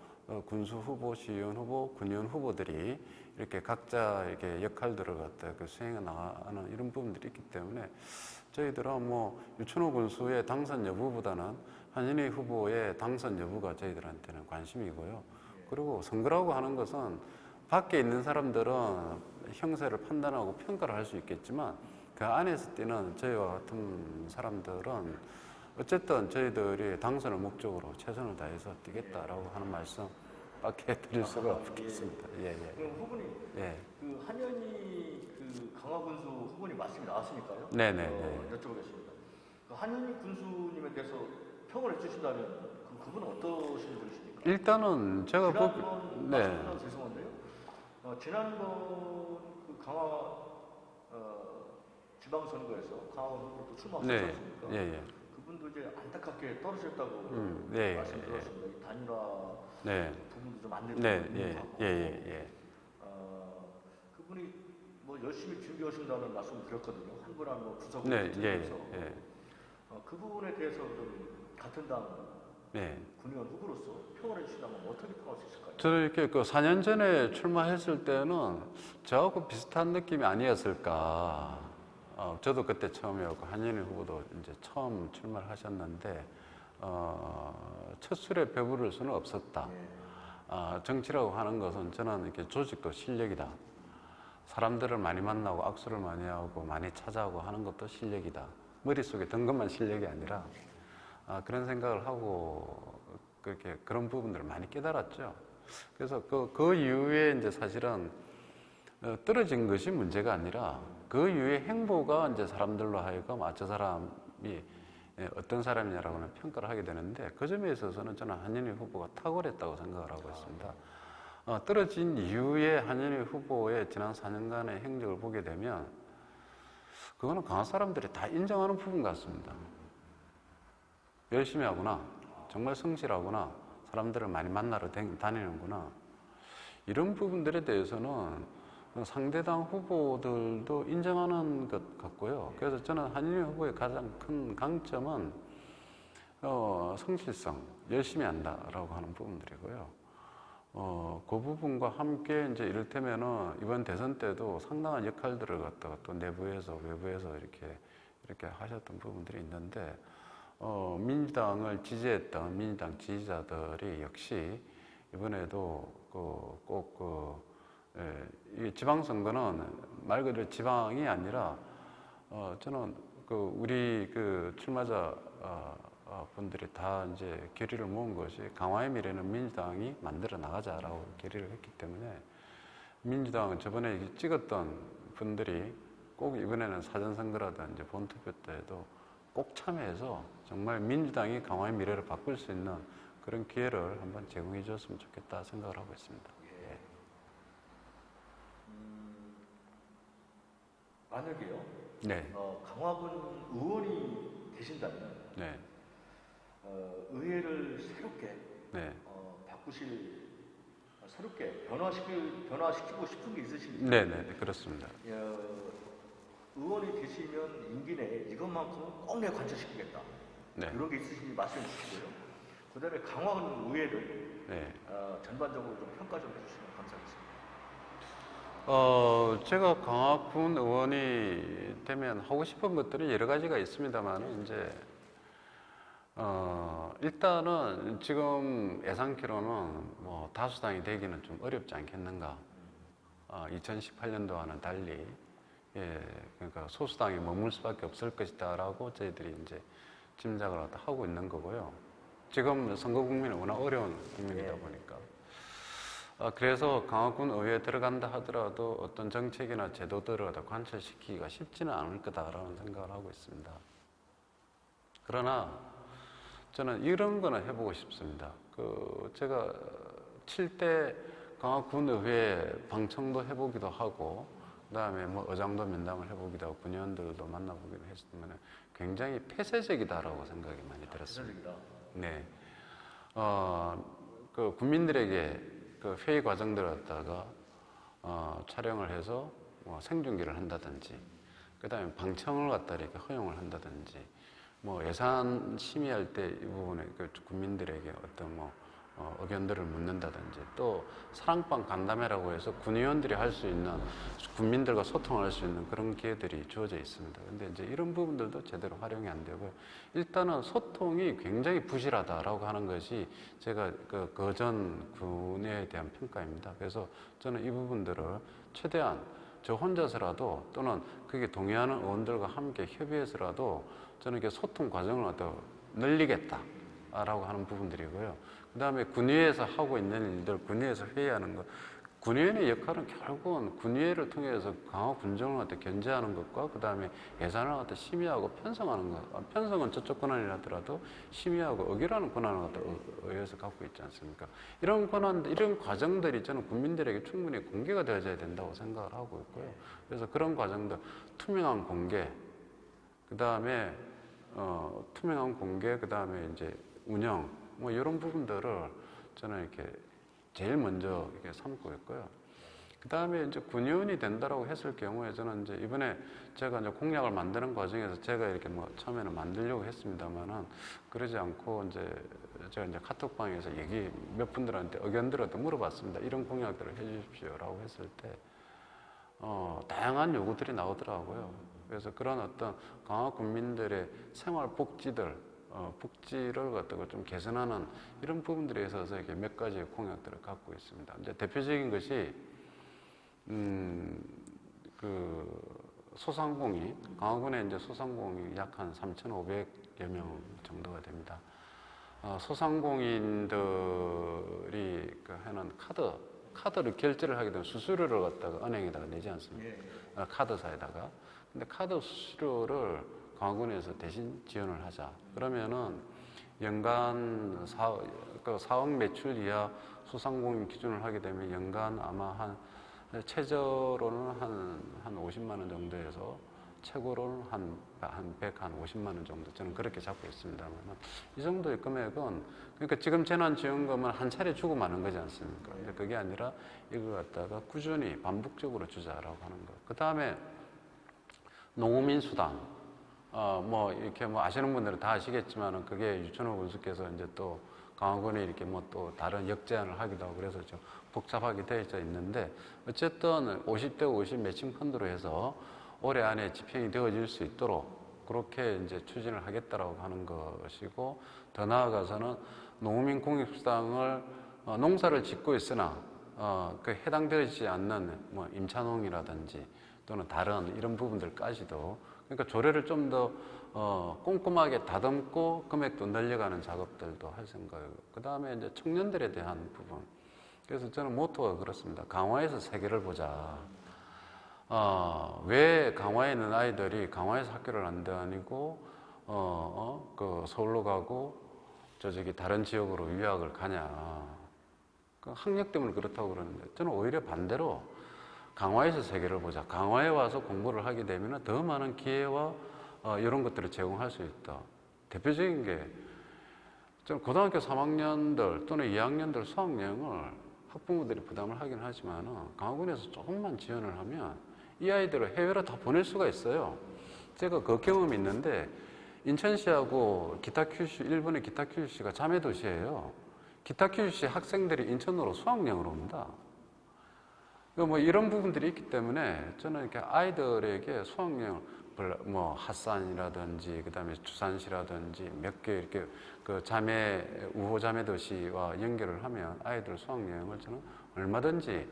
군수 후보, 시의원 후보, 군의원 후보들이 이렇게 각자 이렇게 역할들을 갖다 수행해 나가는 이런 부분들이 있기 때문에 저희들은 뭐 유춘호 군수의 당선 여부보다는 한인희 후보의 당선 여부가 저희들한테는 관심이고요. 그리고 선거라고 하는 것은 밖에 있는 사람들은 형세를 판단하고 평가를 할 수 있겠지만 그 안에서 뛰는 저희와 같은 사람들은 어쨌든 저희들이 당선을 목적으로 최선을 다해서 뛰겠다라고 하는 말씀밖에 드릴 수가 없겠습니다. 예. 그럼 후보님, 예. 그 한현희 그 강화군수 후보님 말씀이 나왔으니까요. 네네네. 여쭤보겠습니다. 그 한현희 군수님에 대해서 평을 해주신다면 그분은 어떠신 분이십니까? 일단은 제가 지난번 네. 말씀드려서 죄송한데요. 지난번 그 강화 지방선거에서 강화 후보도 출마하셨지 네. 않습니까? 예. 그분도 이제 안타깝게 떨어졌다고 예. 말씀 들었습니다. 이 단일화 네. 부분도 좀 안 되고 네. 예. 그분이 뭐 열심히 준비하신다는 말씀을 드렸거든요. 한 분 한 분 구석을 네. 들으면서 예. 그 부분에 대해서 좀 같은 당 네. 군의원 후보로서 평을 해주시다면 어떻게 평할 수 있을까요? 저는 이렇게 그 4년 전에 출마했을 때는 저하고 비슷한 느낌이 아니었을까. 저도 그때 처음이었고 한현희 후보도 이제 처음 출마를 하셨는데 첫 술에 배부를 수는 없었다. 정치라고 하는 것은 저는 이렇게 조직도 실력이다. 사람들을 많이 만나고 악수를 많이 하고 많이 찾아오고 하는 것도 실력이다. 머릿속에 든 것만 실력이 아니라 그런 생각을 하고 그런 부분들을 많이 깨달았죠. 그래서 그 이후에 이제 사실은 떨어진 것이 문제가 아니라 그 이후의 행보가 이제 사람들로 하여금 저 사람이 어떤 사람이냐라고는 평가를 하게 되는데 그 점에 있어서는 저는 한현희 후보가 탁월했다고 생각을 하고 있습니다. 떨어진 이후에 한현희 후보의 지난 4년간의 행적을 보게 되면 그거는 강한 사람들이 다 인정하는 부분 같습니다. 열심히 하구나, 정말 성실하구나, 사람들을 많이 만나러 다니는구나, 이런 부분들에 대해서는 상대당 후보들도 인정하는 것 같고요. 그래서 저는 한현희 후보의 가장 큰 강점은 성실성, 열심히 한다라고 하는 부분들이고요. 그 부분과 함께 이제 이를테면은 이번 대선 때도 상당한 역할들을 갖다가 또 내부에서 외부에서 이렇게 하셨던 부분들이 있는데 민주당을 지지했던 민주당 지지자들이 역시 이번에도 이 지방선거는 말 그대로 지방이 아니라 저는 우리 출마자 분들이 다 이제 결의를 모은 것이 강화의 미래는 민주당이 만들어 나가자라고 결의를 했기 때문에 민주당은 저번에 찍었던 분들이 꼭 이번에는 사전선거라든지 본투표 때에도 꼭 참여해서 정말 민주당이 강화의 미래를 바꿀 수 있는 그런 기회를 한번 제공해 줬으면 좋겠다 생각을 하고 있습니다. 예. 만약에요. 네. 강화군 의원이 되신다면 네. 의회를 새롭게 네. 새롭게 변화시키고 싶은 게 있으십니까? 네, 그렇습니다. 의원이 되시면 임기 내에 이것만큼은 꼭 내가 관철시키겠다. 네. 이런 게 있으신지 말씀해 주시고요. 그 다음에 강화군 의회를 네. 전반적으로 좀 평가 좀 해주시면 감사하겠습니다. 제가 강화군 의원이 되면 하고 싶은 것들이 여러 가지가 있습니다만, 이제, 일단은 지금 예상키로는 뭐 다수당이 되기는 좀 어렵지 않겠는가. 2018년도와는 달리, 그러니까 소수당이 머물 수밖에 없을 것이다라고 저희들이 이제 짐작을 하고 있는 거고요. 지금 선거 국민은 워낙 어려운 국민이다 보니까. 그래서 강화군 의회에 들어간다 하더라도 어떤 정책이나 제도들을 관철시키기가 쉽지는 않을 거다라는 생각을 하고 있습니다. 그러나 저는 이런 거는 해보고 싶습니다. 제가 7대 강화군 의회 방청도 해보기도 하고, 그 다음에 뭐 의장도 면담을 해보기도 하고, 군의원들도 만나보기도 했으면 굉장히 폐쇄적이다라고 생각이 많이 들었습니다. 폐쇄적이다. 네. 국민들에게 회의 과정들을 갖다가 촬영을 해서 뭐 생중계를 한다든지, 그 다음에 방청을 갖다 이렇게 허용을 한다든지, 뭐 예산 심의할 때 이 부분에 국민들에게 어떤 뭐 의견들을 묻는다든지, 또 사랑방 간담회라고 해서 군의원들이 할 수 있는, 국민들과 소통할 수 있는 그런 기회들이 주어져 있습니다. 근데 이제 이런 부분들도 제대로 활용이 안 되고요. 일단은 소통이 굉장히 부실하다라고 하는 것이 제가 그전 군에 대한 평가입니다. 그래서 저는 이 부분들을 최대한 저 혼자서라도, 또는 그게 동의하는 의원들과 함께 협의해서라도 저는 이게 소통 과정을 갖다 늘리겠다라고 하는 부분들이고요. 그 다음에 군의회에서 하고 있는 일들, 군의회에서 회의하는 것, 군의회의 역할은 결국은 군의회를 통해서 강화 군정을 갖다 견제하는 것과, 그 다음에 예산을 갖다 심의하고 편성하는 것. 편성은 저쪽 권한이라더라도 심의하고 의결하는 권한을 갖다 의회에서 갖고 있지 않습니까? 이런 권한, 이런 과정들이 저는 국민들에게 충분히 공개가 되어져야 된다고 생각을 하고 있고요. 그래서 그런 과정들, 투명한 공개, 그 다음에 투명한 공개, 그 다음에 이제 운영, 뭐 이런 부분들을 저는 이렇게 제일 먼저 이렇게 삼고 있고요. 그 다음에 이제 군의원이 된다라고 했을 경우에 저는 이제 이번에 제가 이제 공약을 만드는 과정에서 제가 이렇게 뭐 처음에는 만들려고 했습니다만은, 그러지 않고 이제 제가 이제 카톡방에서 몇 분들한테 의견들을 또 물어봤습니다. 이런 공약들을 해주십시오라고 했을 때 다양한 요구들이 나오더라고요. 그래서 그런 어떤 강화 국민들의 생활 복지들, 복지를 갖다가 좀 개선하는 이런 부분들에 있어서 이렇게 몇 가지의 공약들을 갖고 있습니다. 이제 대표적인 것이 소상공인, 강화군에 이제 소상공인이 약 한 3,500여 명 정도가 됩니다. 소상공인들이 하는 카드를 결제를 하게 되면 수수료를 갖다가 은행에다가 내지 않습니까? 카드사에다가. 근데 카드 수수료를 강화군에서 대신 지원을 하자. 그러면은 연간 4억 매출 이하 소상공인 기준을 하게 되면 연간 아마 최저로는 한 50만 원 정도에서 최고로는 한 150만 원 정도, 저는 그렇게 잡고 있습니다만, 이 정도의 금액은, 그러니까 지금 재난지원금은 한 차례 주고 마는 거지 않습니까? 근데 그게 아니라 이걸 갖다가 꾸준히 반복적으로 주자라고 하는 거. 그 다음에 농어민 수당, 뭐 이렇게 뭐 아시는 분들은 다 아시겠지만은, 그게 유천호 군수께서 이제 또 강화군에 이렇게 뭐 또 다른 역제안을 하기도 하고 그래서 좀 복잡하게 되어 있는데, 어쨌든 50대 50 매칭 펀드로 해서 올해 안에 집행이 되어질 수 있도록 그렇게 이제 추진을 하겠다라고 하는 것이고, 더 나아가서는 농민 공익수당을 농사를 짓고 있으나 그 해당되지 않는 뭐 임차농이라든지 또는 다른 이런 부분들까지도, 그러니까 조례를 좀 더 꼼꼼하게 다듬고 금액도 늘려가는 작업들도 할 생각이고, 그 다음에 이제 청년들에 대한 부분. 그래서 저는 모토가 그렇습니다. 강화에서 세계를 보자. 왜 강화에 있는 아이들이 강화에서 학교를 안 다니고 서울로 가고 저기 다른 지역으로 유학을 가냐? 그 학력 때문에 그렇다고 그러는데, 저는 오히려 반대로 강화에서 세계를 보자. 강화에 와서 공부를 하게 되면 더 많은 기회와 이런 것들을 제공할 수 있다. 대표적인 게, 저는 고등학교 3학년들 또는 2학년들 수학여행을 학부모들이 부담을 하긴 하지만 강화군에서 조금만 지원을 하면 이 아이들을 해외로 다 보낼 수가 있어요. 제가 그 경험이 있는데, 인천시하고 기타큐슈, 일본의 기타큐슈가 자매도시예요. 기타큐슈 학생들이 인천으로 수학여행을 옵니다. 뭐 이런 부분들이 있기 때문에 저는 이렇게 아이들에게 수학여행, 뭐 핫산이라든지 그다음에 주산시라든지 몇 개 이렇게 그 우호 자매 도시와 연결을 하면 아이들 수학여행을 저는 얼마든지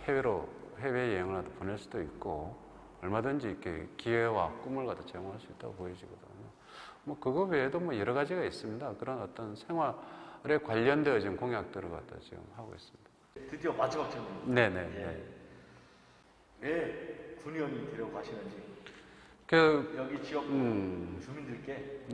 해외 여행을 보낼 수도 있고, 얼마든지 이렇게 기회와 꿈을 갖다 제공할 수 있다고 보여지거든요. 뭐 그거 외에도 뭐 여러 가지가 있습니다. 그런 어떤 생활에 관련되어진 공약들을 갖다 지금 하고 있습니다. 드디어 마지막 질문. 네네. 왜 군의원이 되려고 하시는지, 여기 지역 주민들께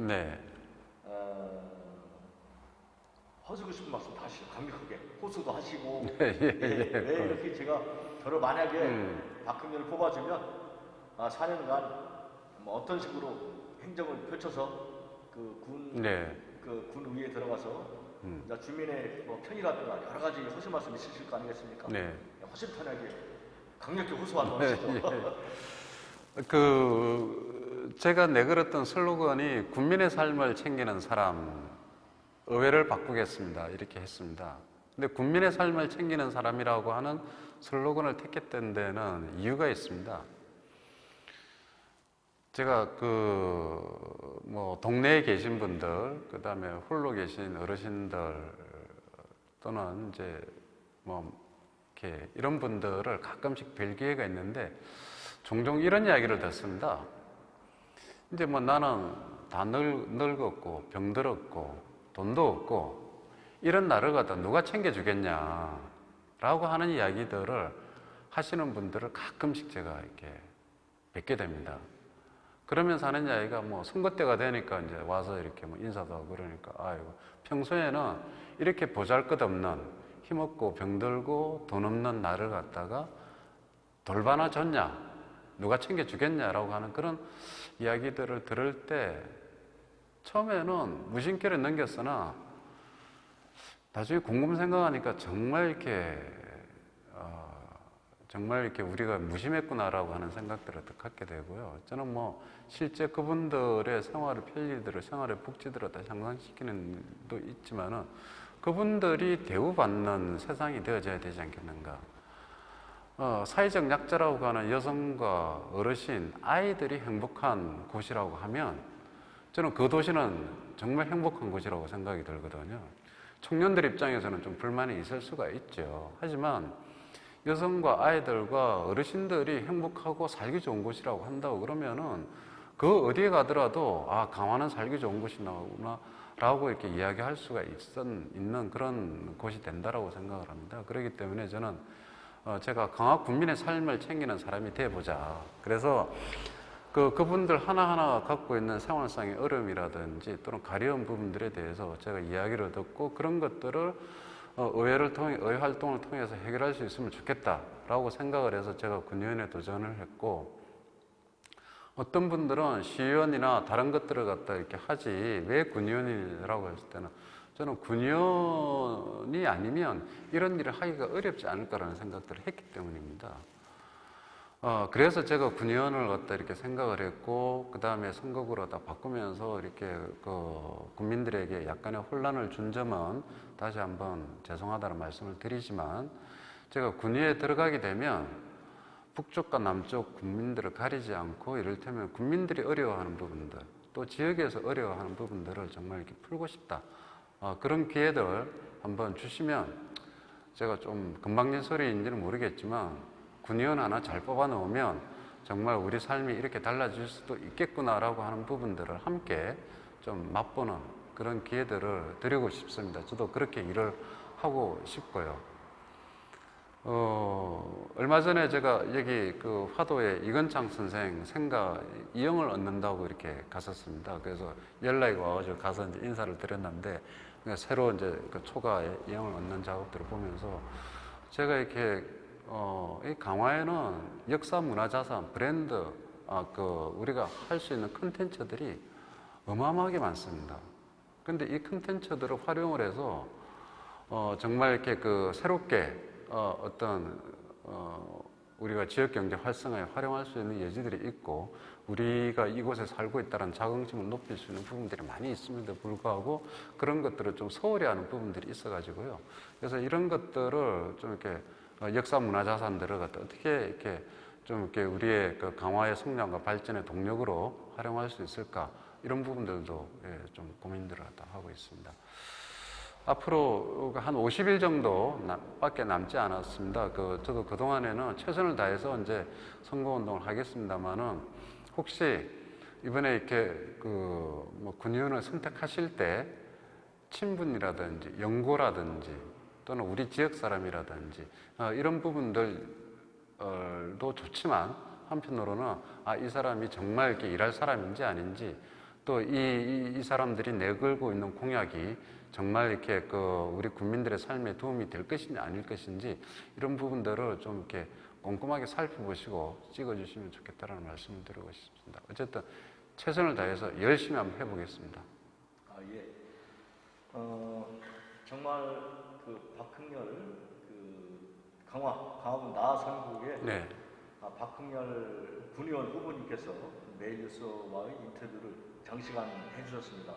하시고 싶은 말씀 다 하시죠. 강력하게 호소도 하시고. 왜 이렇게 제가 저를 만약에 박근혜를 뽑아주면 4년간 뭐 어떤 식으로 행정을 펼쳐서 군 위에 들어가서 주민의 뭐 편이라든가 여러 가지 하실 말씀 있으실 거 아니겠습니까? 허심탄회하게 강력히 호소 한번 하시죠. 제가 내걸었던 슬로건이 국민의 삶을 챙기는 사람, 의회를 바꾸겠습니다. 이렇게 했습니다. 근데 국민의 삶을 챙기는 사람이라고 하는 슬로건을 택했던 데는 이유가 있습니다. 제가 동네에 계신 분들, 그 다음에 홀로 계신 어르신들 또는 이제 이렇게 이런 분들을 가끔씩 뵐 기회가 있는데 종종 이런 이야기를 듣습니다. 이제 나는 다 늙었고 병들었고 돈도 없고 이런 나를 갖다 누가 챙겨주겠냐 라고 하는 이야기들을 하시는 분들을 가끔씩 제가 이렇게 뵙게 됩니다. 그러면서 하는 이야기가 선거 때가 되니까 이제 와서 이렇게 인사도 하고 그러니까 아이고 평소에는 이렇게 보잘것없는 힘없고 병들고 돈 없는 나를 갖다가 돌봐나 줬냐 누가 챙겨주겠냐라고 하는 그런 이야기들을 들을 때 처음에는 무심결에 넘겼으나 나중에 곰곰 생각하니까 정말 이렇게 우리가 무심했구나라고 하는 생각들을 갖게 되고요. 저는 실제 그분들의 생활의 편리들을, 생활의 복지들을 다 향상시키는 도 있지만은 그분들이 대우받는 세상이 되어져야 되지 않겠는가. 사회적 약자라고 하는 여성과 어르신, 아이들이 행복한 곳이라고 하면 저는 그 도시는 정말 행복한 곳이라고 생각이 들거든요. 청년들 입장에서는 좀 불만이 있을 수가 있죠. 하지만 여성과 아이들과 어르신들이 행복하고 살기 좋은 곳이라고 한다고 그러면은 그 어디에 가더라도 강화는 살기 좋은 곳이구나 라고 이렇게 이야기할 수가 있는 그런 곳이 된다라고 생각을 합니다. 그렇기 때문에 저는 제가 강화 국민의 삶을 챙기는 사람이 돼보자. 그래서 그분들 하나하나 갖고 있는 생활상의 어려움이라든지 또는 가려운 부분들에 대해서 제가 이야기를 듣고 그런 것들을 의회 활동을 통해서 해결할 수 있으면 좋겠다라고 생각을 해서 제가 군의원에 도전을 했고, 어떤 분들은 시의원이나 다른 것들을 갖다 이렇게 하지 왜 군의원이라고 했을 때는 저는 군의원이 아니면 이런 일을 하기가 어렵지 않을까라는 생각들을 했기 때문입니다. 그래서 제가 군의원을 갖다 이렇게 생각을 했고, 그 다음에 선거구로 다 바꾸면서 이렇게 국민들에게 약간의 혼란을 준 점은 다시 한번 죄송하다는 말씀을 드리지만, 제가 군의에 들어가게 되면 북쪽과 남쪽 국민들을 가리지 않고 이를테면 국민들이 어려워하는 부분들, 또 지역에서 어려워하는 부분들을 정말 이렇게 풀고 싶다. 그런 기회들 한번 주시면 제가 좀 금방진 소리인지는 모르겠지만 군의원 하나 잘 뽑아 놓으면 정말 우리 삶이 이렇게 달라질 수도 있겠구나라고 하는 부분들을 함께 좀 맛보는 그런 기회들을 드리고 싶습니다. 저도 그렇게 일을 하고 싶고요. 얼마 전에 제가 여기 화도에 이건창 선생 생가 이영을 얻는다고 이렇게 갔었습니다. 그래서 연락이 와가지고 가서 이제 인사를 드렸는데, 새로 이제 초가에 이영을 얻는 작업들을 보면서 제가 이렇게 이 강화에는 역사 문화자산 브랜드 우리가 할 수 있는 컨텐츠들이 어마어마하게 많습니다. 근데 이 컨텐츠들을 활용을 해서 정말 이렇게 새롭게 우리가 지역경제 활성화에 활용할 수 있는 여지들이 있고, 우리가 이곳에 살고 있다는 자긍심을 높일 수 있는 부분들이 많이 있음에도 불구하고 그런 것들을 좀 소홀히 하는 부분들이 있어가지고요. 그래서 이런 것들을 좀 이렇게 역사 문화자산들을 갖다 어떻게 이렇게 좀 이렇게 우리의 강화의 성장과 발전의 동력으로 활용할 수 있을까, 이런 부분들도 좀 고민들을 갖다 하고 있습니다. 앞으로 한 50일 정도 밖에 남지 않았습니다. 저도 그동안에는 최선을 다해서 이제 선거운동을 하겠습니다만은, 혹시 이번에 이렇게 군의원을 선택하실 때 친분이라든지 연고라든지 또는 우리 지역 사람이라든지 이런 부분들도 좋지만, 한편으로는 이 사람이 정말 이렇게 일할 사람인지 아닌지, 또 이 사람들이 내걸고 있는 공약이 정말 이렇게 우리 국민들의 삶에 도움이 될 것인지 아닐 것인지, 이런 부분들을 좀 이렇게 꼼꼼하게 살펴보시고 찍어주시면 좋겠다라는 말씀을 드리고 싶습니다. 어쨌든 최선을 다해서 열심히 한번 해보겠습니다. 예. 정말 박흥렬 강화군 나선구의 네. 박흥렬 군의원 후보님께서 메일뉴스와의 인터뷰를 장시간 해주셨습니다.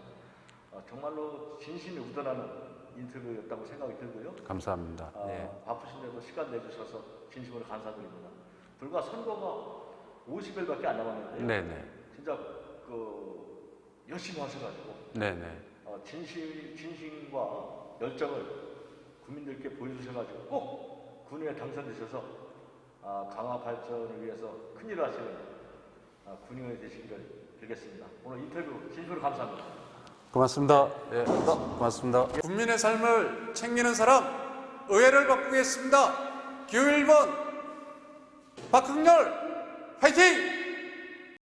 정말로 진심이 묻어나는 인터뷰였다고 생각이 들고요. 감사합니다. 예. 바쁘신데도 시간 내주셔서 진심으로 감사드립니다. 불과 선거가 50일밖에 안 남았는데요. 네네. 진짜 열심히 하셔가지고 네네. 진심과 열정을 국민들께 보여주셔가지고 꼭 군의에 당선되셔서 강화 발전을 위해서 큰일을 하시는 군의원이 되시기를 빌겠습니다. 오늘 인터뷰 진심으로 감사합니다. 고맙습니다. 예, 고맙습니다. 국민의 삶을 챙기는 사람, 의회를 바꾸겠습니다. 기호 1번 박흥렬 화이팅!